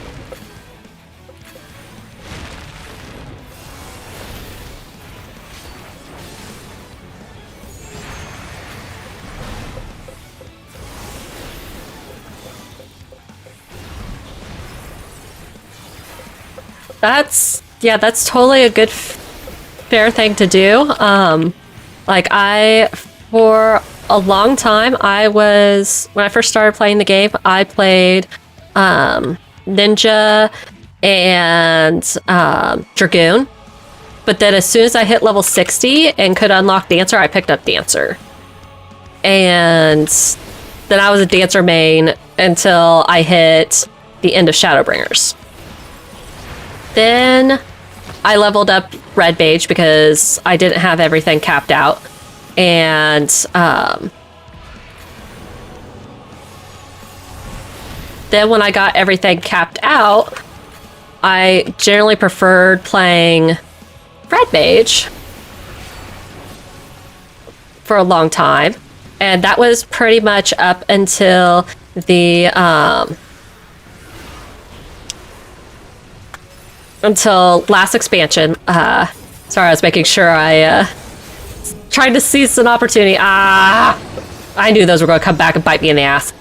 That's totally a good, fair thing to do. Like for a long time, when I first started playing the game, I played Ninja and Dragoon. But then as soon as I hit level 60 and could unlock Dancer, I picked up Dancer. And then I was a Dancer main until I hit the end of Shadowbringers. Then I leveled up Red Mage because I didn't have everything capped out. And then when I got everything capped out, I generally preferred playing Red Mage for a long time. And that was pretty much up until the until last expansion. Sorry, I was making sure I tried to seize an opportunity. I knew those were going to come back and bite me in the ass.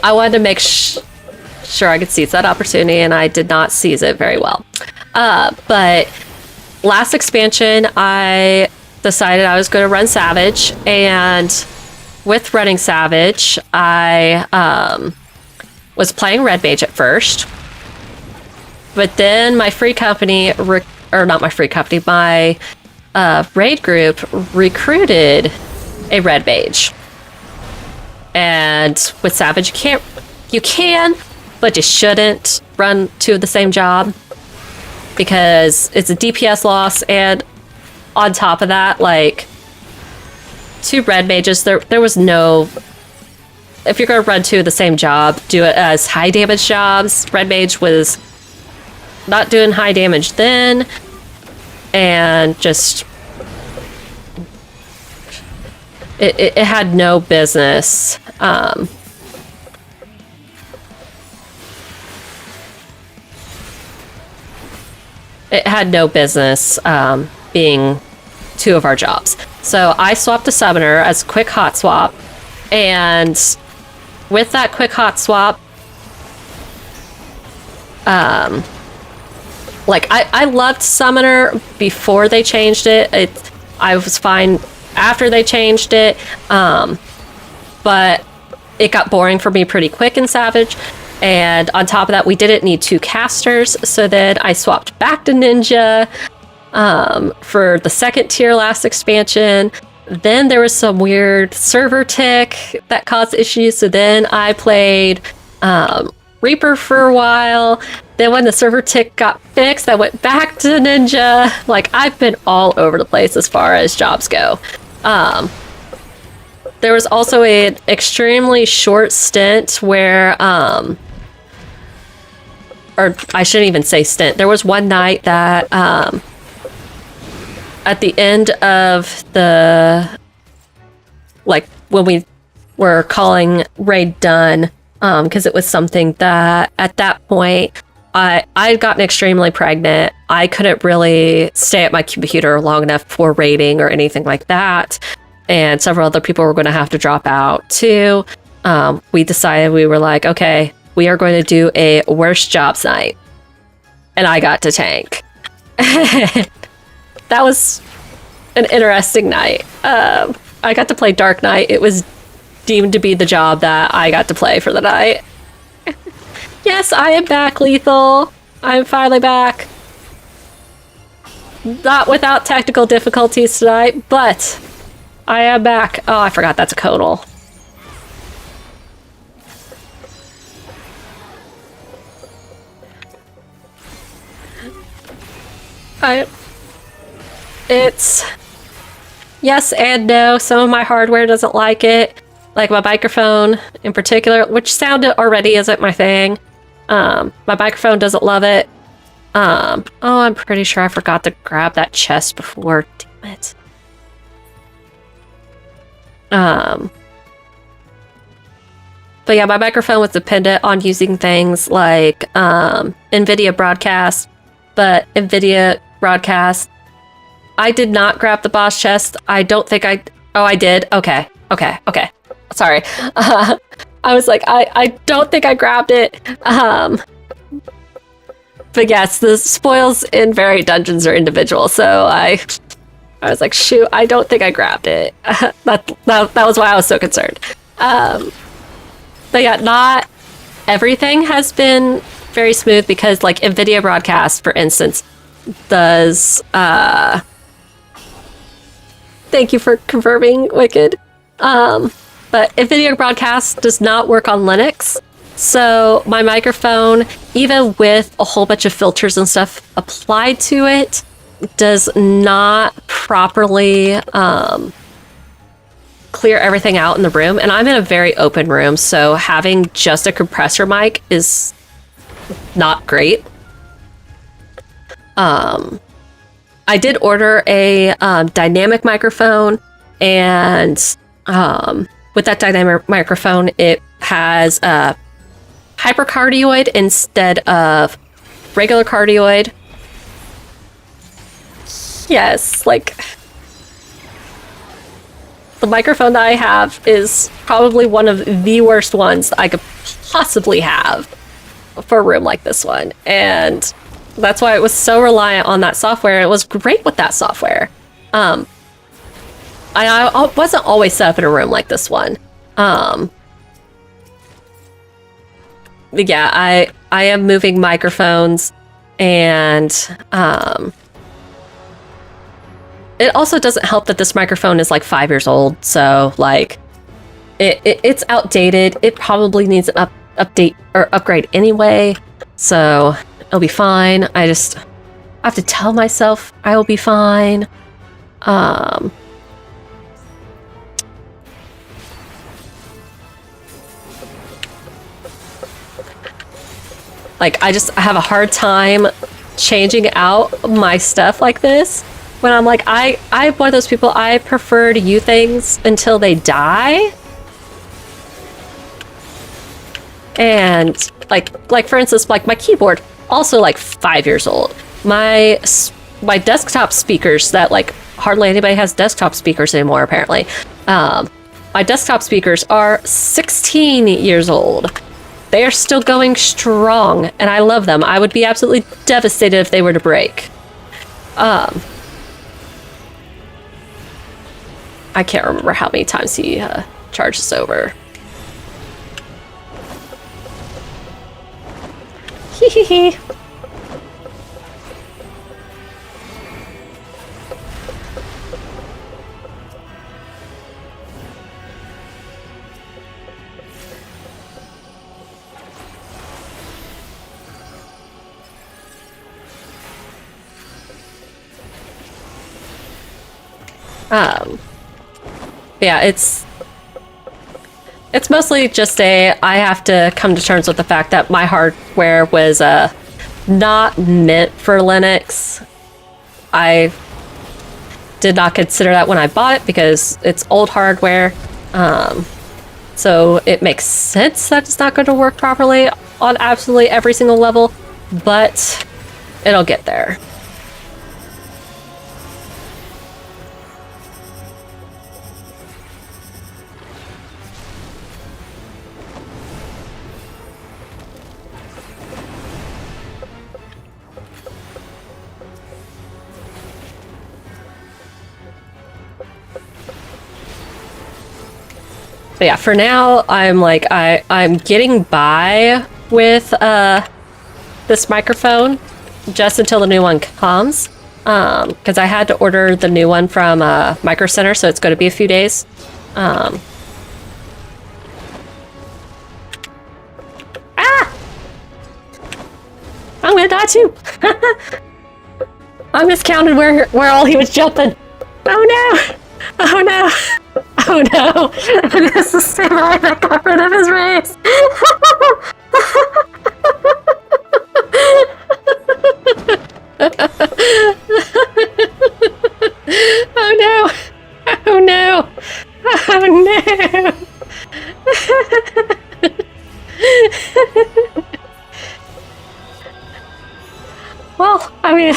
I wanted to make sure I could seize that opportunity, and I did not seize it very well. But last expansion, I decided I was going to run Savage, and with running Savage, I was playing Red Mage at first, but then my free company, or not my free company, my raid group recruited a Red Mage. And with Savage, you can, but you shouldn't run two of the same job because it's a DPS loss, and on top of that, like, two Red Mages, there was no... If you're going to run two of the same job, do it as high damage jobs. Red Mage was not doing high damage then, and just... It had no business. It had no business being two of our jobs. So I swapped to Summoner as a quick hot swap, and with that quick hot swap, like, I loved Summoner before they changed it. I was fine after they changed it, but it got boring for me pretty quick in Savage. And on top of that, we didn't need two casters, so then I swapped back to Ninja for the second tier last expansion. Then there was some weird server tick that caused issues, so then I played Reaper for a while. Then when the server tick got fixed, I went back to Ninja. Like, I've been all over the place as far as jobs go. There was also an extremely short stint where, or I shouldn't even say stint. There was one night that, at the end of the, like, when we were calling raid done, because it was something that, at that point, I'd gotten extremely pregnant. I couldn't really stay at my computer long enough for raiding or anything like that. And several other people were going to have to drop out too. We decided, we were like, okay, we are going to do a worst jobs night. And I got to tank. That was an interesting night. I got to play Dark Knight. It was deemed to be the job that I got to play for the night. Yes, I am back, Lethal. I'm finally back. Not without technical difficulties tonight, but I am back. Oh, I forgot that's a Conal. It's yes and no. Some of my hardware doesn't like it. Like my microphone in particular, which sound already isn't my thing. My microphone doesn't love it. Oh, I'm pretty sure I forgot to grab that chest before. Damn it. But yeah, my microphone was dependent on using things like NVIDIA Broadcast, but NVIDIA Broadcast, I did not grab the boss chest. I don't think I... Oh, I did? Okay. Sorry. I was like, I don't think I grabbed it. But yes, the spoils in varied dungeons are individual, so I was like, shoot, I don't think I grabbed it. That was why I was so concerned. But yeah, not everything has been very smooth because, like, NVIDIA Broadcast, for instance, does... Thank you for confirming, Wicked. But NVIDIA Broadcast does not work on Linux. So my microphone, even with a whole bunch of filters and stuff applied to it, does not properly clear everything out in the room. And I'm in a very open room, so having just a compressor mic is not great. I did order a dynamic microphone And with that dynamic microphone, it has a hypercardioid instead of regular cardioid. Yes, like the microphone that I have is probably one of the worst ones that I could possibly have for a room like this one. And that's why it was so reliant on that software. It was great with that software. I wasn't always set up in a room like this one. Yeah, I am moving microphones, and it also doesn't help that this microphone is like 5 years old, so like it's outdated. It probably needs an update or upgrade anyway, so it'll be fine. I have to tell myself I will be fine. Like, I have a hard time changing out my stuff like this. When I'm like, I'm one of those people, I prefer to use things until they die. And like for instance, like my keyboard, also like 5 years old. My desktop speakers that like hardly anybody has desktop speakers anymore, apparently. My desktop speakers are 16 years old. They are still going strong, and I love them. I would be absolutely devastated if they were to break. I can't remember how many times he charges over. Hee hee hee. Yeah, it's mostly just I have to come to terms with the fact that my hardware was not meant for Linux. I did not consider that when I bought it because it's old hardware. So it makes sense that it's not going to work properly on absolutely every single level, but it'll get there. But yeah, for now, I'm like, I'm getting by with this microphone just until the new one comes. Because I had to order the new one from Micro Center, so it's going to be a few days. Ah! I'm gonna die too! I miscounted where all he was jumping. Oh no! Oh no! Oh no! This is the samurai that got rid of his race! Oh no! Oh no! Oh no! Well, I mean,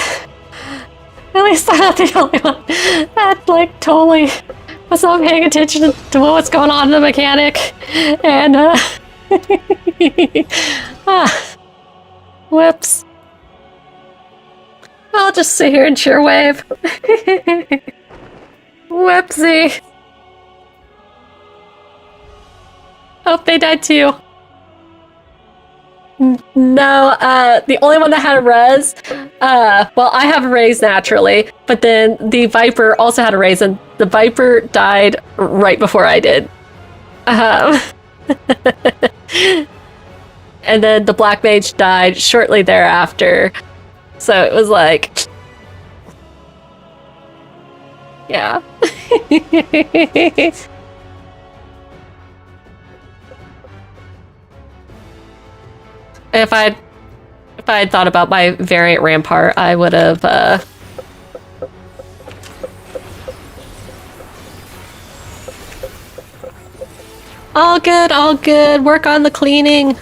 at least I'm not the only one that, like, totally was not paying attention to what's going on in the mechanic. And, whoops. I'll just sit here and cheer wave. Whoopsie. Hope they died too. No, the only one that had a res, well, I have a raise naturally, but then the Viper also had a raise, and the Viper died right before I did. And then the Black Mage died shortly thereafter, so it was like... Yeah. If I had thought about my variant Rampart, I would have All good, all good. Work on the cleaning.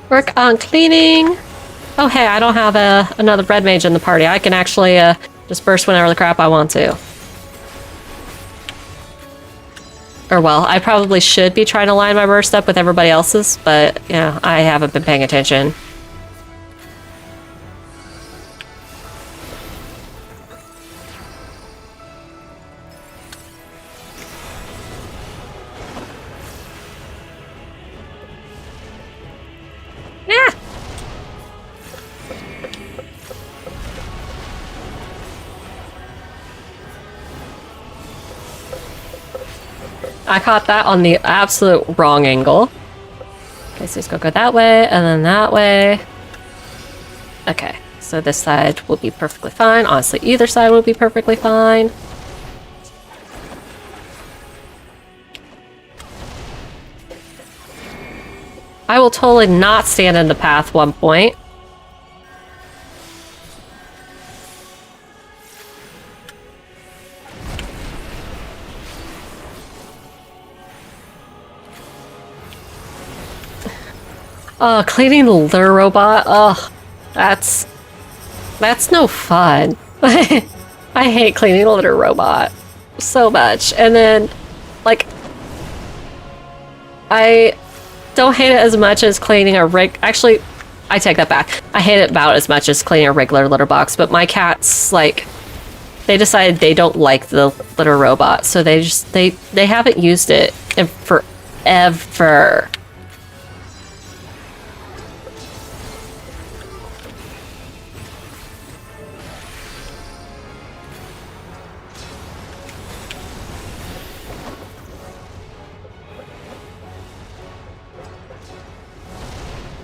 Work on cleaning. Oh, hey, I don't have another red mage in the party. I can actually just burst whenever the crap I want to. Or well, I probably should be trying to line my burst up with everybody else's, but, yeah, I haven't been paying attention. Yeah! I caught that on the absolute wrong angle. Okay, so he's gonna go that way, and then that way. Okay, so this side will be perfectly fine. Honestly, either side will be perfectly fine. I will totally not stand in the path 1 point. Oh, cleaning the litter robot. Ugh, that's no fun. I hate cleaning the litter robot so much. And then, like, I don't hate it as much as cleaning a Actually, I take that back. I hate it about as much as cleaning a regular litter box. But my cats, like, they decided they don't like the litter robot, so they haven't used it in forever.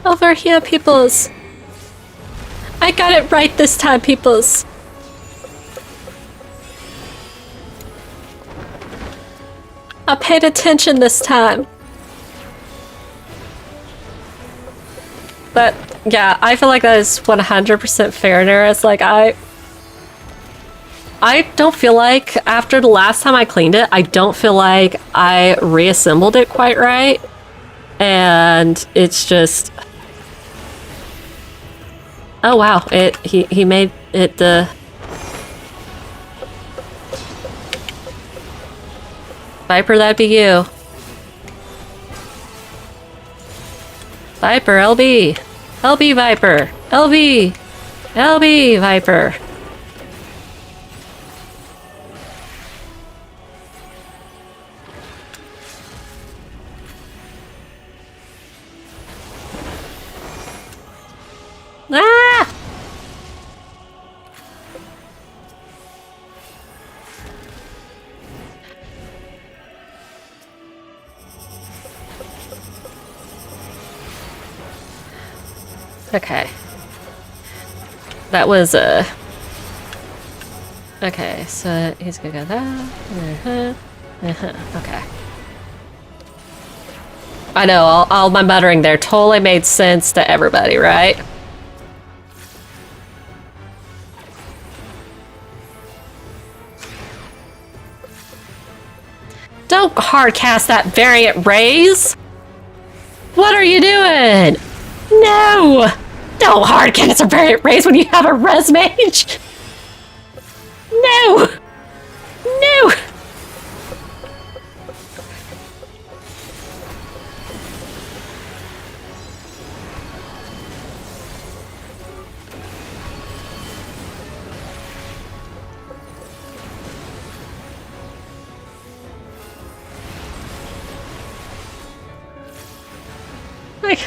Over here, peoples. I got it right this time, peoples. I paid attention this time. But yeah, I feel like that is 100% fair, Neris. Like I don't feel like after the last time I cleaned it, I don't feel like I reassembled it quite right. And it's just... Oh wow, he made it Viper, that'd be you. Viper, LB. LB Viper. LB. LB Viper. Ah! Okay. That was okay, so he's gonna go that. Okay. I know, all my muttering there totally made sense to everybody, right? Don't hard cast that variant raise! What are you doing? No! Don't hard cast a variant raise when you have a res mage! No! No! Like...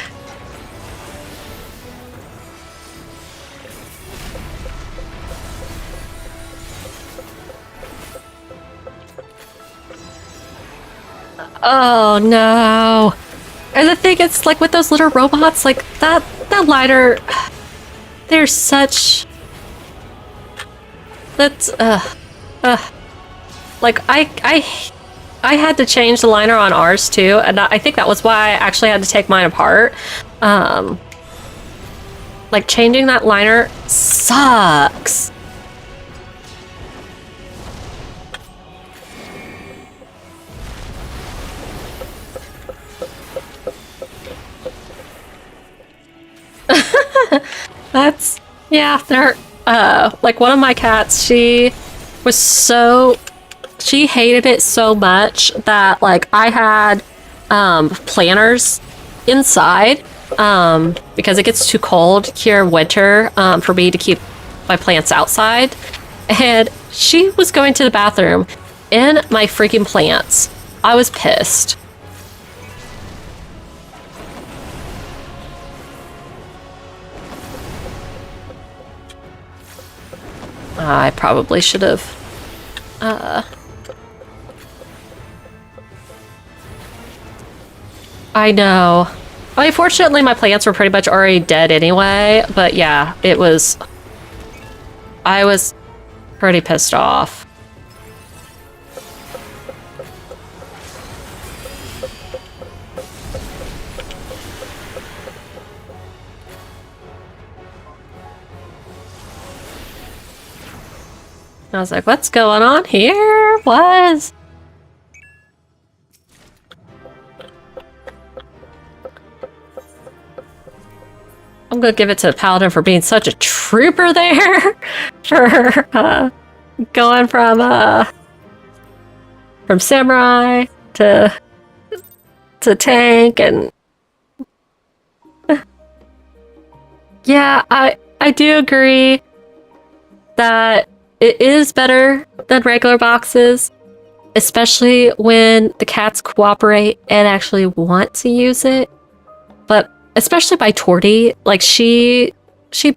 Oh no. And the thing is, like, with those little robots, like, that lighter... They're such... That's, like, I I had to change the liner on ours too, and I think that was why I actually had to take mine apart. Like changing that liner sucks. That's, yeah, they're, like one of my cats, she hated it so much that, like, I had, planters inside, because it gets too cold here in winter, for me to keep my plants outside, and she was going to the bathroom in my freaking plants. I was pissed. I probably should have, I know. I mean, fortunately, my plants were pretty much already dead anyway, but yeah, I was pretty pissed off. I was like, what's going on here? What? I'm gonna give it to the Paladin for being such a trooper there. For going from Samurai to tank, and yeah, I do agree that it is better than regular boxes, especially when the cats cooperate and actually want to use it. But especially by Torty, like she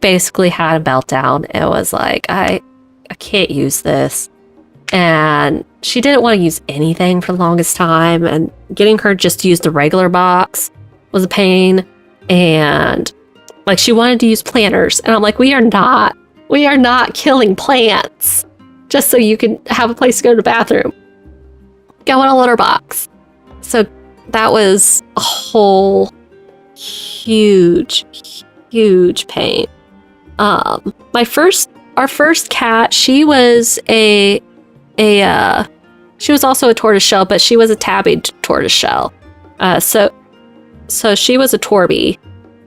basically had a meltdown and was like, I can't use this. And she didn't want to use anything for the longest time, and getting her just to use the regular box was a pain. And like she wanted to use planters, and I'm like, we are not killing plants just so you can have a place to go to the bathroom. Go in a litter box. So that was a whole huge pain. Our first cat, she was she was also a tortoiseshell, but she was a tabbied tortoiseshell. So she was a Torby,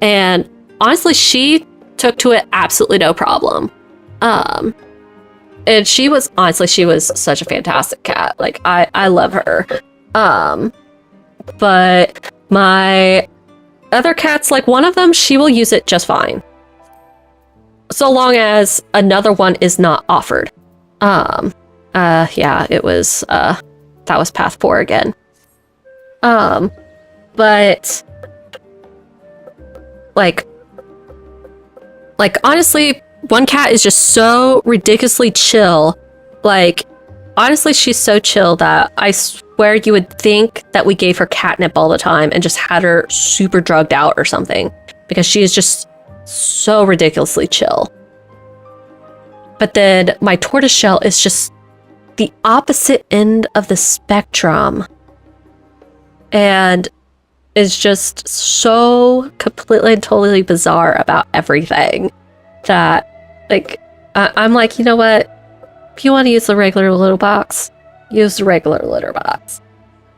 and honestly, she took to it absolutely no problem. And she was such a fantastic cat. Like I love her. But my other cats, like one of them, she will use it just fine, so long as another one is not offered. Yeah, it was that was path 4 again. But like honestly, one cat is just so ridiculously chill. Like honestly, she's so chill that I swear you would think that we gave her catnip all the time and just had her super drugged out or something, because she is just so ridiculously chill. But then my tortoiseshell is just the opposite end of the spectrum, and is just so completely and totally bizarre about everything that, like, I'm like, you know what? If you want to use the regular litter box, use the regular litter box.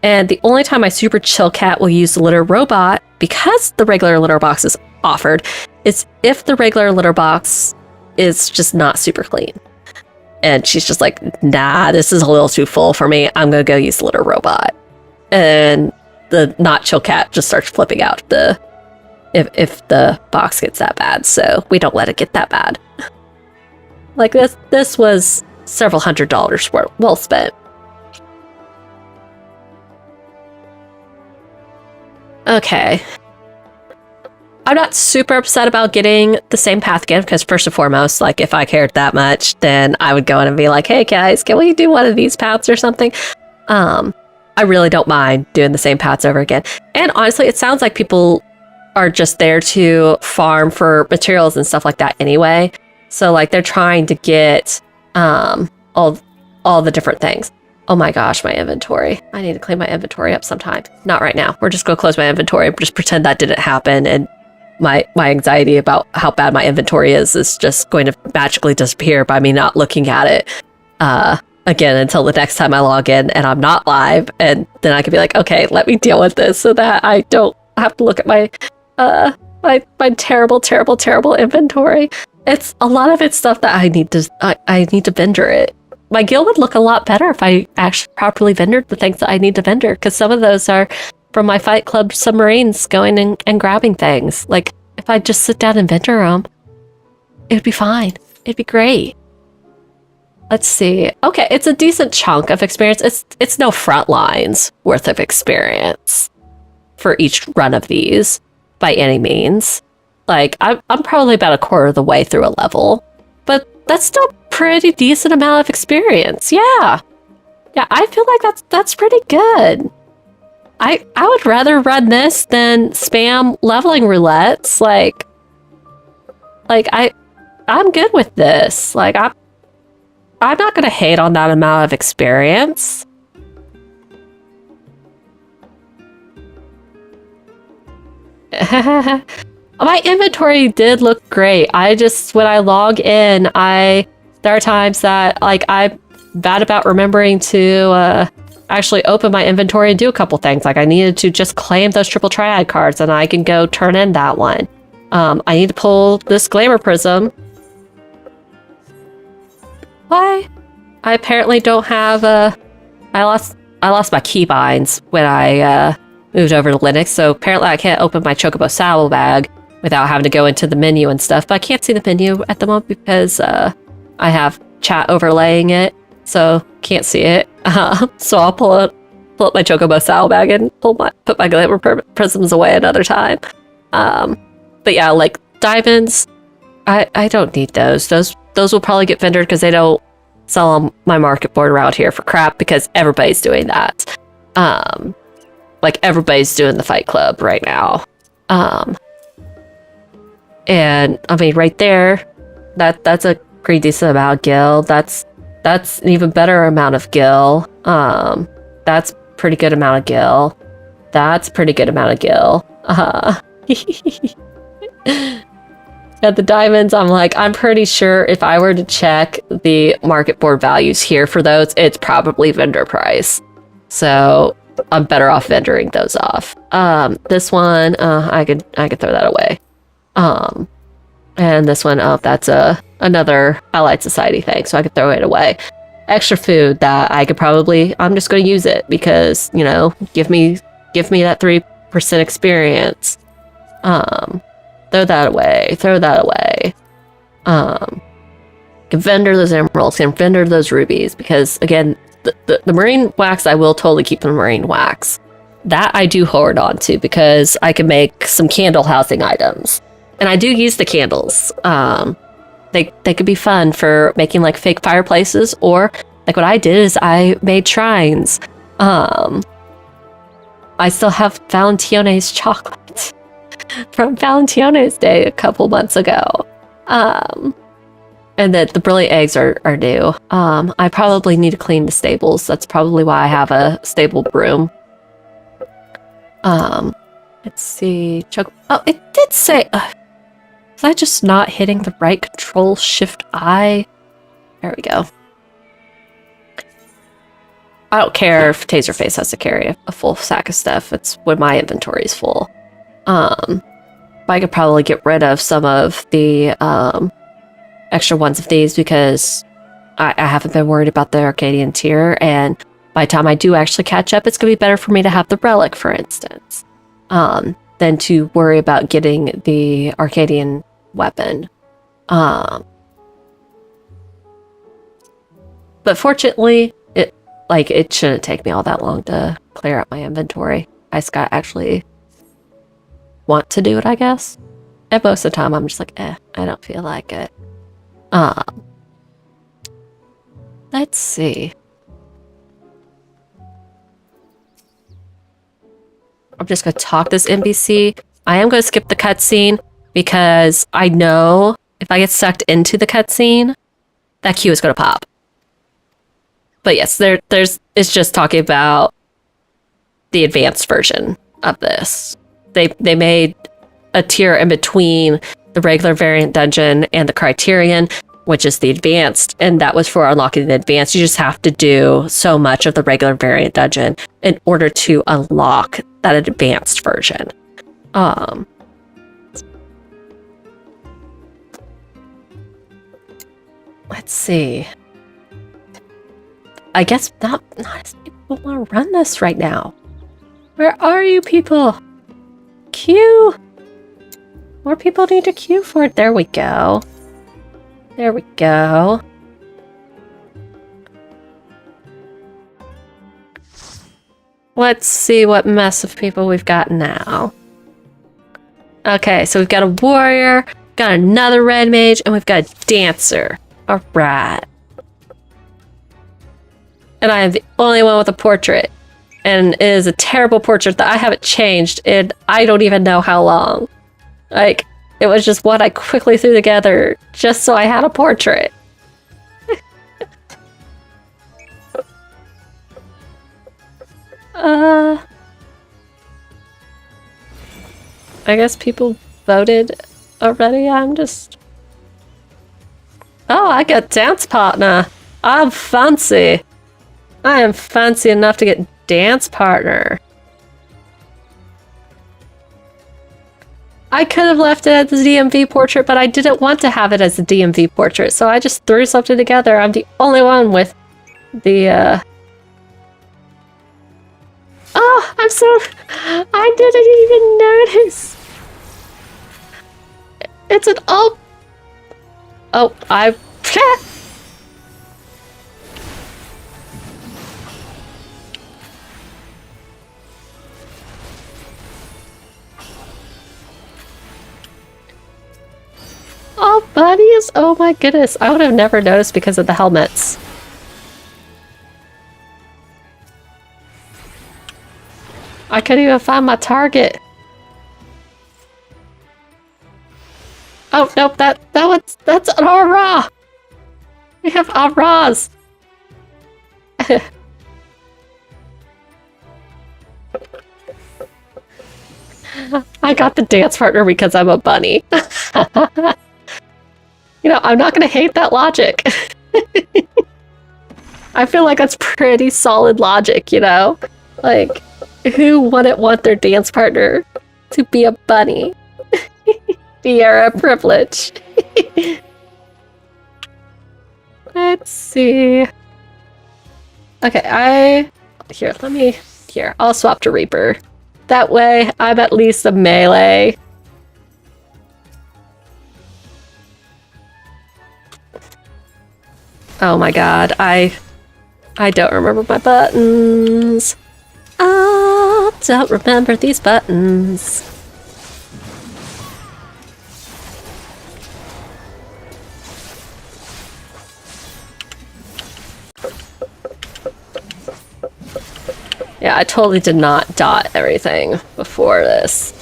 And the only time my super chill cat will use the litter robot, because the regular litter box is offered, is if the regular litter box is just not super clean. And she's just like, nah, this is a little too full for me. I'm going to go use the litter robot. And the not chill cat just starts flipping out if the box gets that bad. So we don't let it get that bad. Like this was several $100s well spent. Okay. I'm not super upset about getting the same path again, because first and foremost, like if I cared that much, then I would go in and be like, hey guys, can we do one of these paths or something? I really don't mind doing the same paths over again. And honestly, it sounds like people are just there to farm for materials and stuff like that anyway. So like they're trying to get all the different things. Oh my gosh, my inventory. I need to clean my inventory up sometime. Not right now. We're just going to close my inventory and just pretend that didn't happen. And my anxiety about how bad my inventory is just going to magically disappear by me not looking at it again until the next time I log in and I'm not live. And then I can be like, okay, let me deal with this so that I don't have to look at my my terrible, terrible, terrible inventory. It's a lot of it's stuff that I need to vendor it. My guild would look a lot better if I actually properly vendored the things that I need to vendor, because some of those are from my Fight Club submarines going and grabbing things. Like, if I just sit down and vendor them, it'd be fine. It'd be great. Let's see. Okay, it's a decent chunk of experience. It's no front lines worth of experience for each run of these by any means. Like, I'm probably about a quarter of the way through a level, but that's still pretty decent amount of experience. Yeah, I feel like that's pretty good. I would rather run this than spam leveling roulettes. Like I'm good with this. Like, I'm not gonna hate on that amount of experience. My inventory did look great. When I log in, there are times that, like, I'm bad about remembering to actually open my inventory and do a couple things. Like, I needed to just claim those triple triad cards and I can go turn in that one. I need to pull this glamour prism. Why? I apparently don't have I lost my keybinds when I moved over to Linux, so apparently I can't open my Chocobo saddlebag without having to go into the menu and stuff. But I can't see the menu at the moment because I have chat overlaying it, so can't see it. So I'll pull up my Chocobo saddlebag and put my glamour prisms away another time. But yeah, like diamonds, I don't need those. Those will probably get vendored because they don't sell on my market board around here for crap, because everybody's doing that. Like, everybody's doing the Fight Club right now. And I mean, right there, that's a pretty decent amount of gil. That's an even better amount of gil. That's pretty good amount of gil. That's pretty good amount of gil. At the diamonds, I'm pretty sure if I were to check the market board values here for those, it's probably vendor price. So I'm better off vendoring those off. This one, I could throw that away. And this one, that's another Allied Society thing, so I could throw it away. Extra food that I could probably, I'm just going to use it because, you know, give me that 3% experience. Throw that away. Can vendor those emeralds, can vendor those rubies, because again, the marine wax, I will totally keep the marine wax. That I do hoard on to because I can make some candle housing items. And I do use the candles. They could be fun for making like fake fireplaces, or like what I did is I made shrines. I still have Valentione's chocolate from Valentione's Day a couple months ago. And that the brilliant eggs are new. I probably need to clean the stables. That's probably why I have a stable broom. Let's see. Oh, it did say... was I just not hitting the right Control Shift I? There we go. I don't care if Taserface has to carry a full sack of stuff. It's when my inventory is full. I could probably get rid of some of the extra ones of these because I haven't been worried about the Arcadian tier, and by the time I do actually catch up, it's going to be better for me to have the relic, for instance, than to worry about getting the Arcadian weapon. But fortunately, it shouldn't take me all that long to clear out my inventory. I just gotta actually want to do it, I guess. And most of the time, I'm just like, I don't feel like it. Let's see. I'm just gonna talk this NPC. I am gonna skip the cutscene because I know if I get sucked into the cutscene, that queue is gonna pop. But yes, there's it's just talking about the advanced version of this. They made a tier in between the regular variant dungeon and the Criterion, which is the advanced, and that was for unlocking the advanced. You just have to do so much of the regular variant dungeon in order to unlock that advanced version. Let's see. I guess not as many people want to run this right now. Where are you people? Queue! More people need to queue for it. There we go. There we go. Let's see what mess of people we've got now. Okay, so we've got a warrior, got another red mage, and we've got a dancer. Alright. And I am the only one with a portrait. And it is a terrible portrait that I haven't changed in I don't even know how long. Like, it was just one I quickly threw together just so I had a portrait. I guess people voted already. I'm just... Oh, I got dance partner. I'm fancy. I am fancy enough to get dance partner. I could have left it as the DMV portrait, but I didn't want to have it as the DMV portrait, so I just threw something together. I'm the only one with the, Oh, I'm so... I didn't even notice. It's an... Oh, I... Oh, buddies! Oh my goodness, I would have never noticed because of the helmets. I couldn't even find my target. Oh, nope, that's an aura! We have auras! I got the dance partner because I'm a bunny. You know, I'm not gonna hate that logic. I feel like that's pretty solid logic, you know? Like, who wouldn't want their dance partner to be a bunny? Sierra privilege. Let's see. Okay, Here, I'll swap to Reaper. That way, I'm at least a melee. Oh my god, I don't remember my buttons. I don't remember these buttons. Yeah, I totally did not dot everything before this.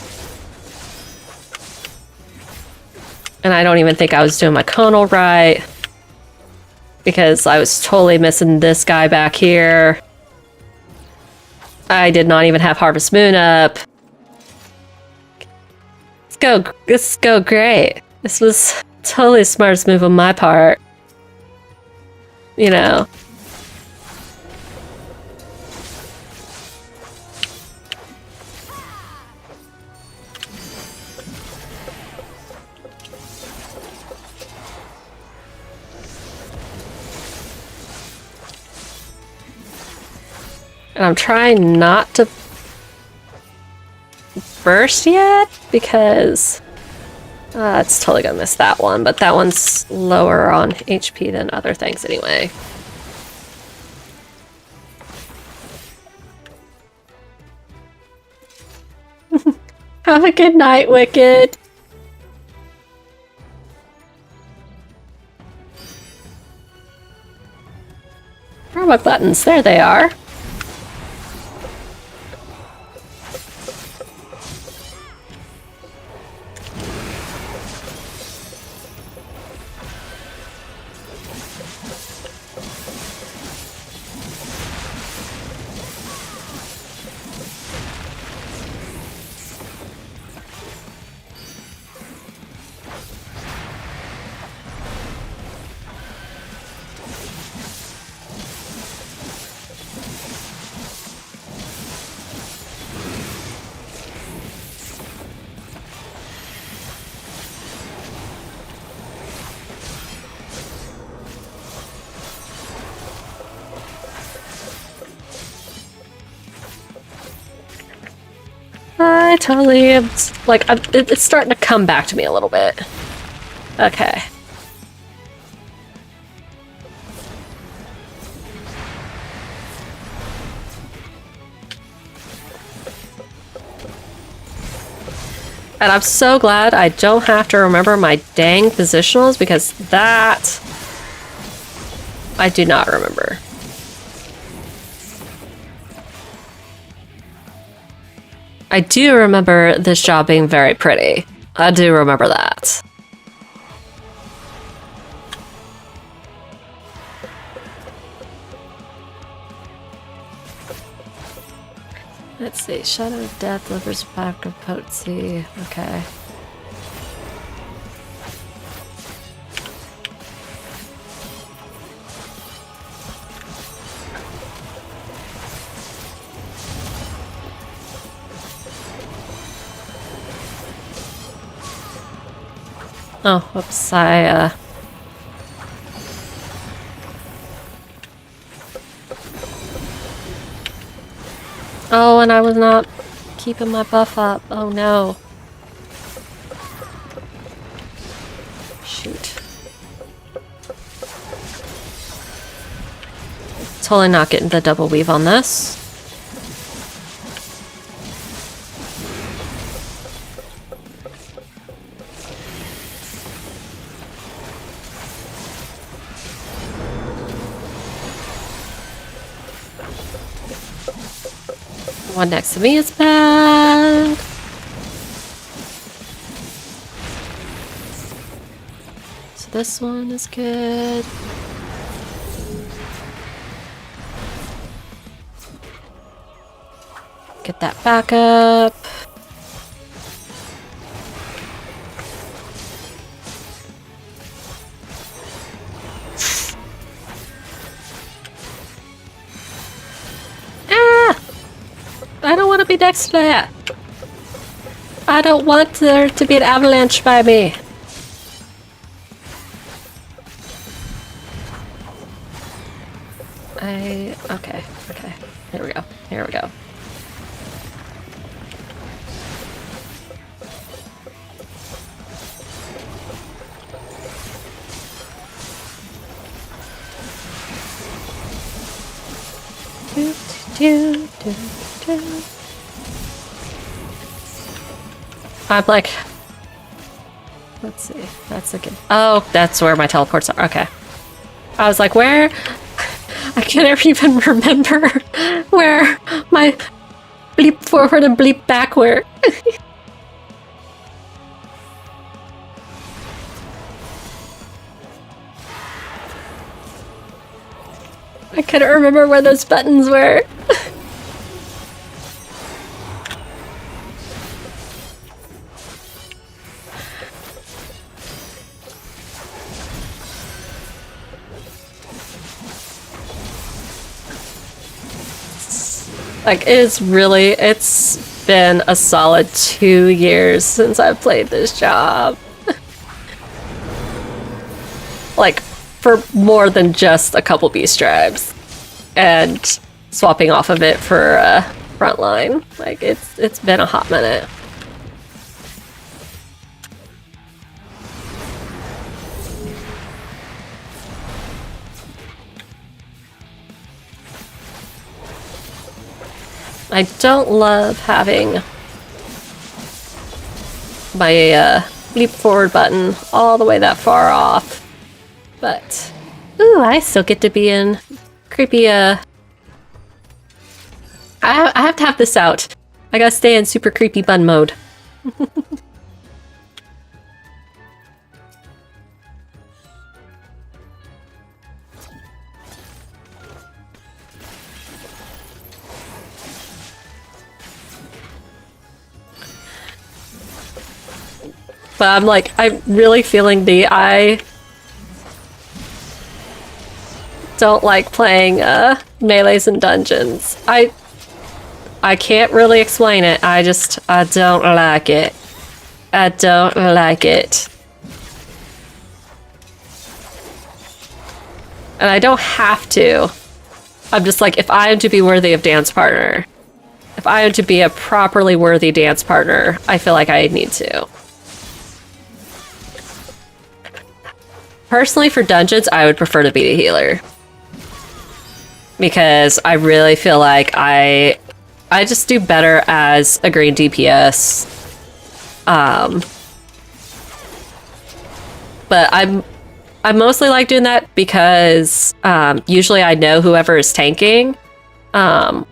And I don't even think I was doing my conal right. Because I was totally missing this guy back here. I did not even have Harvest Moon up. Let's go great. This was totally the smartest move on my part. You know. And I'm trying not to burst yet because it's totally gonna miss that one, but that one's lower on HP than other things anyway. Have a good night, Wicked. Where are my buttons? There they are. I totally am, like, it's starting to come back to me a little bit. Okay. And I'm so glad I don't have to remember my dang positionals, because that I do not remember. I do remember this job being very pretty. I do remember that. Let's see, Shadow of Death, Liver's Back of Potency. Okay. Oh, whoops, Oh, and I was not keeping my buff up. Oh no. Shoot. Totally not getting the double weave on this. One next to me is bad. So this one is good. Get that back up. I don't want to be next to that. I don't want there to be an avalanche by me. Okay. Here we go. Here we go. I'm like, let's see, that's a good, oh, that's where my teleports are, okay. I was like, where? I can't even remember where my bleep forward and bleep back were. I couldn't remember where those buttons were. Like, it's been a solid 2 years since I've played this job. Like, for more than just a couple beast tribes. And swapping off of it for frontline. Like, it's been a hot minute. I don't love having my leap forward button all the way that far off, but ooh, I still get to be in creepy. I have to have this out. I gotta stay in super creepy bun mode. But I'm like, I'm really feeling I don't like playing melees and dungeons. I can't really explain it. I don't like it. I don't like it. And I don't have to. I'm just like, if I am to be worthy of dance partner, if I am to be a properly worthy dance partner, I feel like I need to. Personally, for dungeons, I would prefer to be the healer. Because I really feel like I just do better as a green DPS. But I mostly like doing that because usually I know whoever is tanking.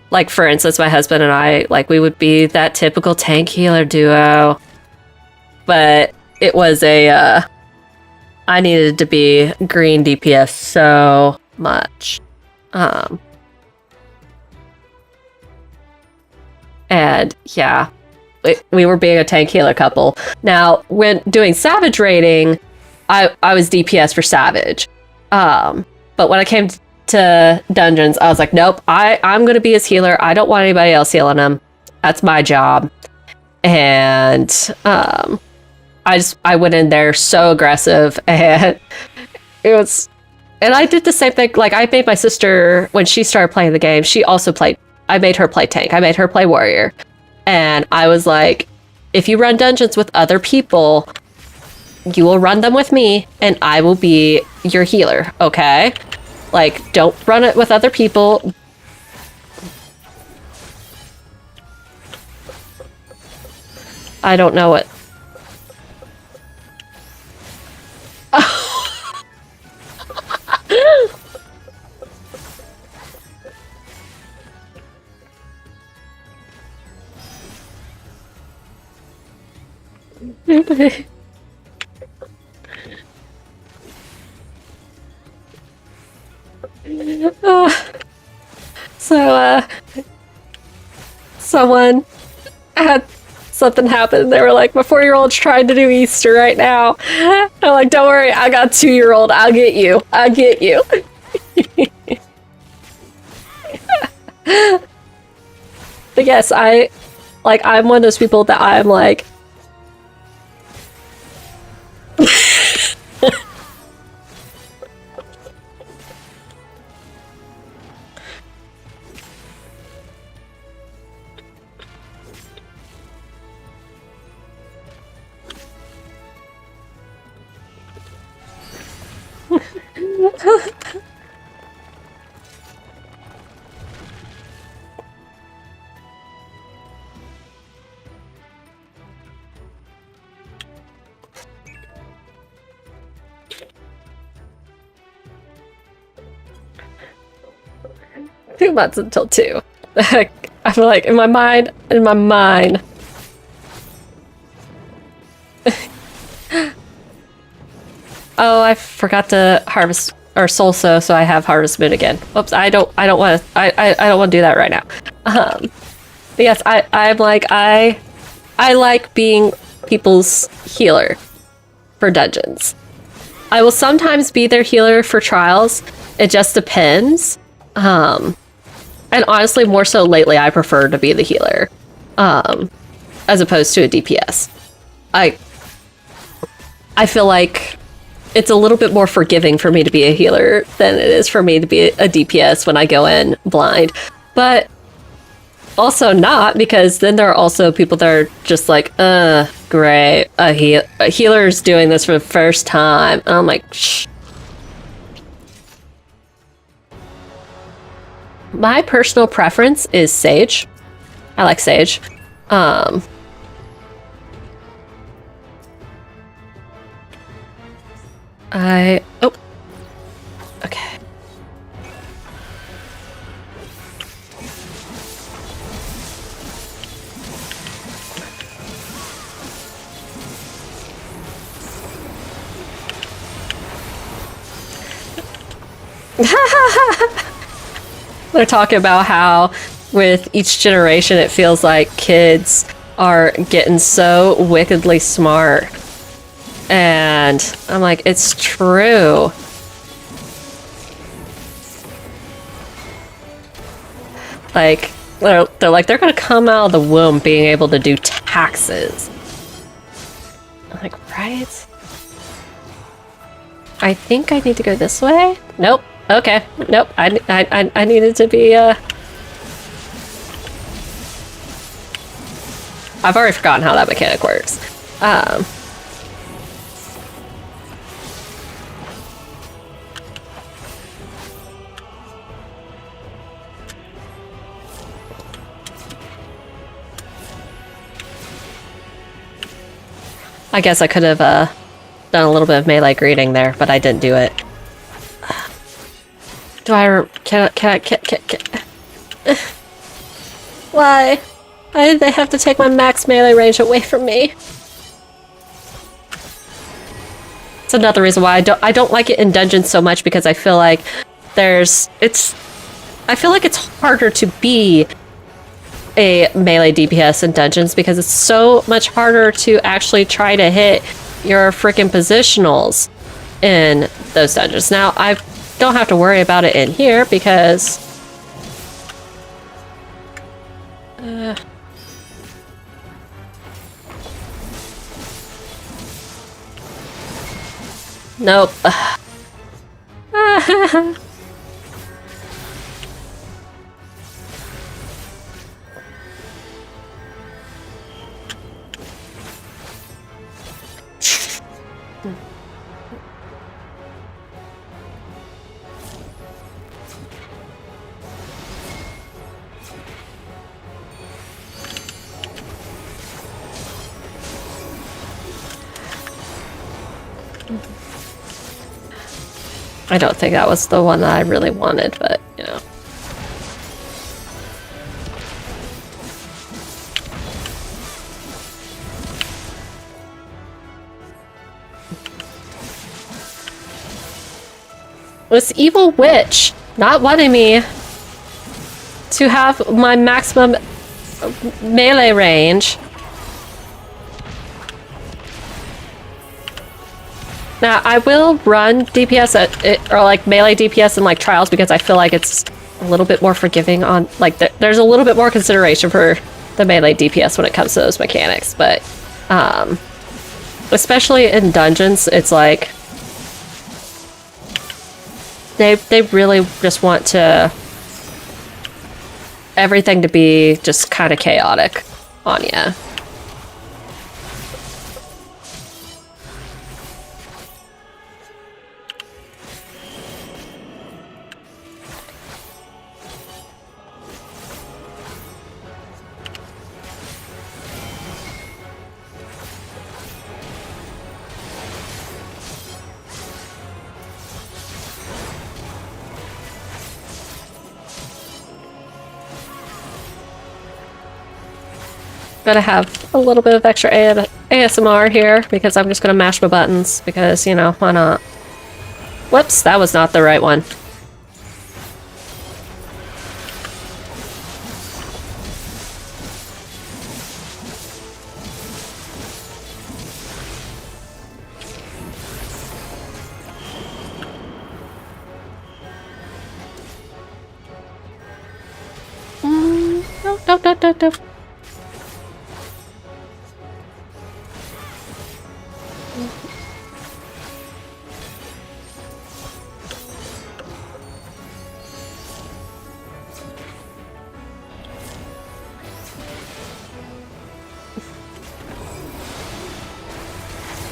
Like for instance, my husband and I, like we would be that typical tank healer duo. But it was a I needed to be green DPS so much. And yeah, we were being a tank healer couple. Now, when doing Savage raiding, I was DPS for Savage. But when I came to dungeons, I was like, nope, I'm going to be his healer. I don't want anybody else healing him. That's my job. And I went in there so aggressive, and it was, and I did the same thing. Like I made my sister, when she started playing the game, she also played, I made her play tank. I made her play warrior. And I was like, if you run dungeons with other people, you will run them with me and I will be your healer, okay? Like, don't run it with other people. I don't know what. Someone had something happen. They were like, my 4-year-old's trying to do Easter right now. I'm like, don't worry, I got a 2-year-old. I'll get you. I'll get you. But yes, I'm one of those people that I'm like, "2 months until 2." I feel like in my mind. Oh, I forgot to harvest or soul sow, so I have harvest moon again. Whoops, I don't want to. I don't want to do that right now. But yes, I'm like I like being people's healer for dungeons. I will sometimes be their healer for trials. It just depends. And honestly, more so lately, I prefer to be the healer, as opposed to a DPS. I feel like it's a little bit more forgiving for me to be a healer than it is for me to be a DPS when I go in blind. But also not, because then there are also people that are just like, great, a healer's doing this for the first time. And I'm like, shh. My personal preference is Sage. I like Sage. Oh. Okay. They're talking about how with each generation it feels like kids are getting so wickedly smart. And I'm like, it's true. Like, they're like, they're gonna come out of the womb being able to do taxes. I'm like, right? I think I need to go this way? Nope. Okay. Nope. I needed to be, I've already forgotten how that mechanic works. I guess I could have done a little bit of melee greeting there, but I didn't do it. Do I? Can Why? Why did they have to take my max melee range away from me? It's another reason why I don't like it in dungeons so much, because I feel like I feel like it's harder to be a melee DPS in dungeons because it's so much harder to actually try to hit your freaking positionals in those dungeons. Now, I don't have to worry about it in here because nope. I don't think that was the one that I really wanted, but, you know. This evil witch not wanting me to have my maximum melee range. Now, I will run DPS at it, or like melee DPS in like trials, because I feel like it's a little bit more forgiving on, like, there's a little bit more consideration for the melee DPS when it comes to those mechanics, but especially in dungeons, it's like they really just want everything to be just kind of chaotic on you. Gonna have a little bit of extra ASMR here because I'm just gonna mash my buttons because, you know, why not? Whoops, that was not the right one. No.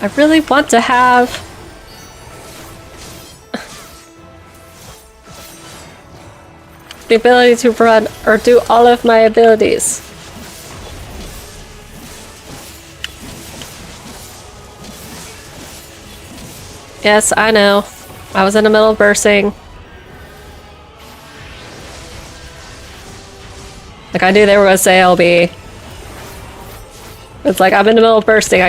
I really want to have the ability to run or do all of my abilities. Yes, I know. I was in the middle of bursting. Like, I knew they were going to say LB. It's like, I'm in the middle of bursting.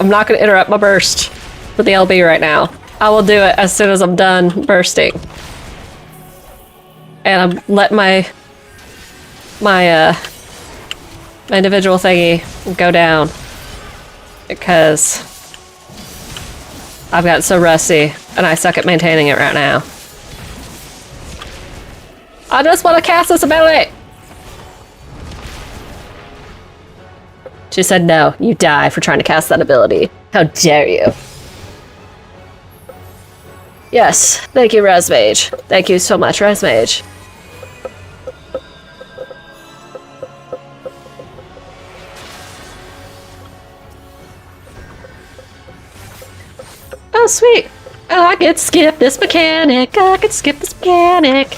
I'm not going to interrupt my burst with the LB right now. I will do it as soon as I'm done bursting. And I'm letting my individual thingy go down because I've gotten so rusty and I suck at maintaining it right now. I just want to cast this ability! She said, no, you die for trying to cast that ability. How dare you? Yes, thank you, Resmage. Thank you so much, Resmage. Oh, sweet. Oh, I could skip this mechanic. I could skip this mechanic.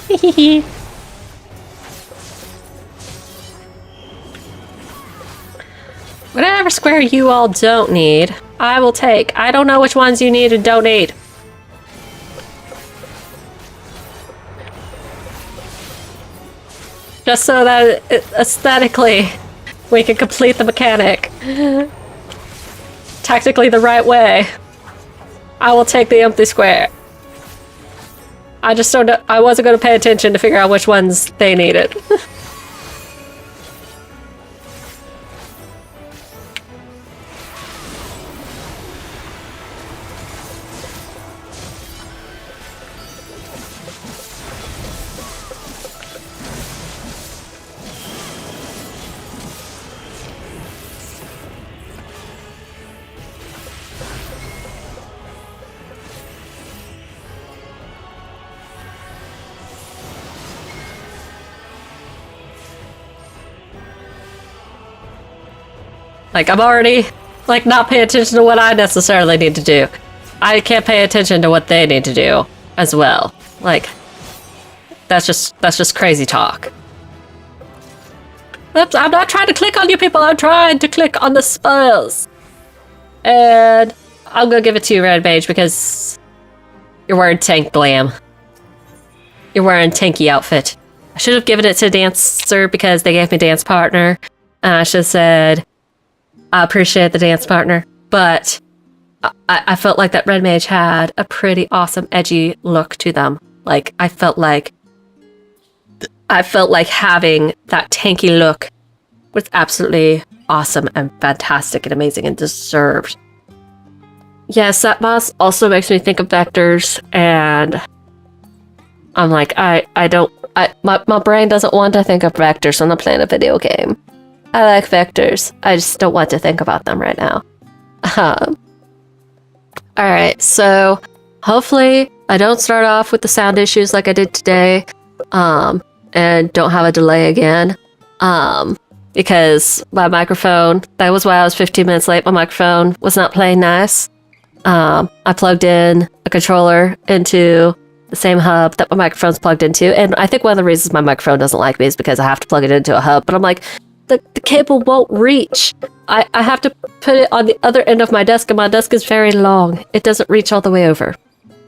Whatever square you all don't need, I will take. I don't know which ones you need and don't need. Just so that aesthetically, we can complete the mechanic. Tactically the right way. I will take the empty square. I just don't know. I wasn't going to pay attention to figure out which ones they needed. Like, I'm already, like, not paying attention to what I necessarily need to do. I can't pay attention to what they need to do as well. Like, that's just crazy talk. Oops, I'm not trying to click on you people, I'm trying to click on the spells. And I'm gonna give it to you, Red Mage, because you're wearing tank glam. You're wearing tanky outfit. I should have given it to Dancer because they gave me dance partner. And I should have said, I appreciate the dance partner, but I felt like that Red Mage had a pretty awesome edgy look to them. Like, I felt like having that tanky look was absolutely awesome and fantastic and amazing and deserved. Yes, that boss also makes me think of vectors, and I'm like, my brain doesn't want to think of vectors when I'm playing a video game. I like vectors. I just don't want to think about them right now. Alright, so hopefully I don't start off with the sound issues like I did today, and don't have a delay again, because my microphone, that was why I was 15 minutes late, my microphone was not playing nice. I plugged in a controller into the same hub that my microphone's plugged into, and I think one of the reasons my microphone doesn't like me is because I have to plug it into a hub, but I'm like, the cable won't reach. I have to put it on the other end of my desk, and my desk is very long. It doesn't reach all the way over.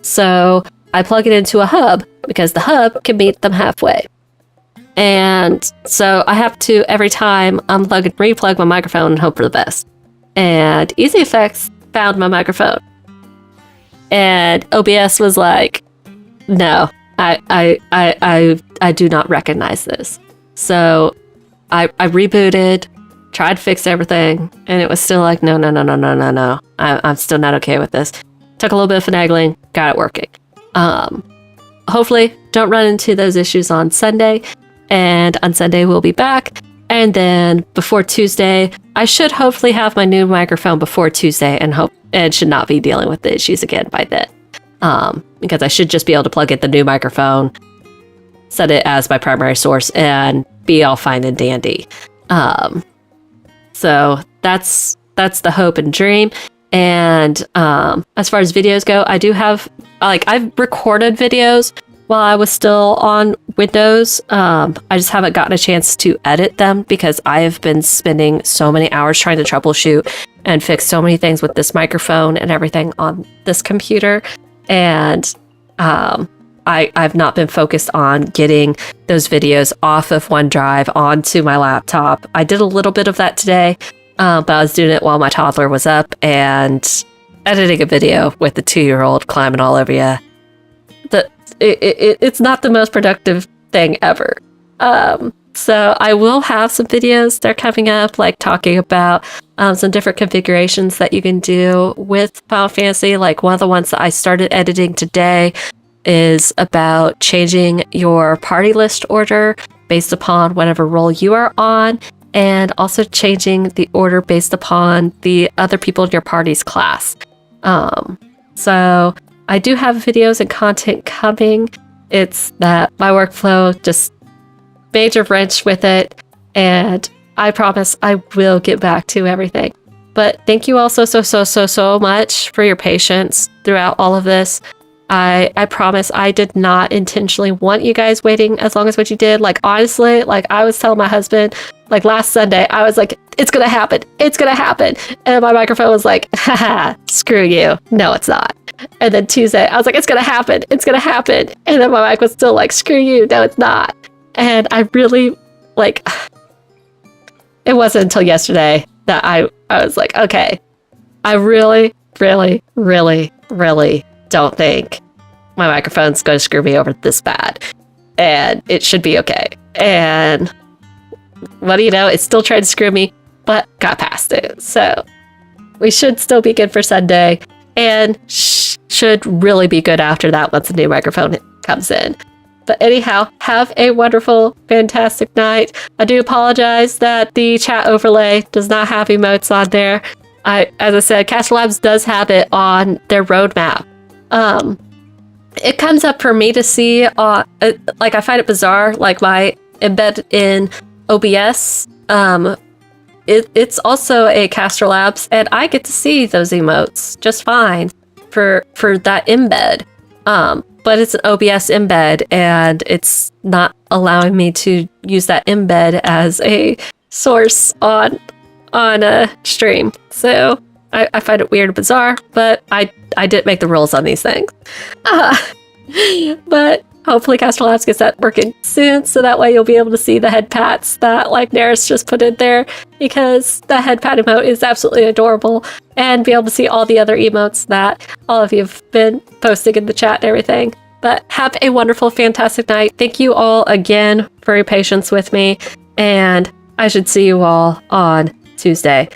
So I plug it into a hub because the hub can meet them halfway. And so I have to, every time, unplug and replug my microphone and hope for the best. And Easy Effects found my microphone. And OBS was like, no, I do not recognize this. So I rebooted, tried to fix everything, and it was still like, no. I'm still not okay with this. Took a little bit of finagling, got it working. Hopefully, don't run into those issues on Sunday, and on Sunday we'll be back. And then before Tuesday, I should hopefully have my new microphone before Tuesday, and should not be dealing with the issues again by then. Because I should just be able to plug in the new microphone, set it as my primary source, and be all fine and dandy. So that's the hope and dream. And as far as videos go, I do have, I've recorded videos while I was still on Windows. I just haven't gotten a chance to edit them because I have been spending so many hours trying to troubleshoot and fix so many things with this microphone and everything on this computer. And I've not been focused on getting those videos off of OneDrive onto my laptop. I did a little bit of that today, but I was doing it while my toddler was up and editing a video with the 2-year-old climbing all over you. It's not the most productive thing ever. So I will have some videos that are coming up, like talking about some different configurations that you can do with Final Fantasy. Like one of the ones that I started editing today is about changing your party list order based upon whatever role you are on, and also changing the order based upon the other people in your party's class. So I do have videos and content coming. It's that my workflow just major wrench with it, and I promise I will get back to everything. But thank you all so much for your patience throughout all of this. I promise I did not intentionally want you guys waiting as long as what you did. Like, honestly, like I was telling my husband, like last Sunday, I was like, it's gonna happen. It's gonna happen. And my microphone was like, haha, screw you. No, it's not. And then Tuesday, I was like, it's gonna happen. It's gonna happen. And then my mic was still like, screw you. No, it's not. And I really, like, it wasn't until yesterday that I was like, okay, I really don't think my microphone's going to screw me over this bad, and it should be okay. And what do you know, it still tried to screw me, but got past it. So we should still be good for Sunday, and should really be good after that once the new microphone comes in. But anyhow, have a wonderful, fantastic night. I do apologize that the chat overlay does not have emotes on there. As I said, Caster Labs does have it on their roadmap. It comes up for me to see, like I find it bizarre, like my embed in OBS, it's also a Caster Labs, and I get to see those emotes just fine for that embed. But it's an OBS embed, and it's not allowing me to use that embed as a source on a stream. So I find it weird and bizarre, but I didn't make the rules on these things. But hopefully Caster Labs gets that working soon, so that way you'll be able to see the head pats that like Neris just put in there, because the head pat emote is absolutely adorable, and be able to see all the other emotes that all of you have been posting in the chat and everything. But have a wonderful, fantastic night. Thank you all again for your patience with me, and I should see you all on Tuesday.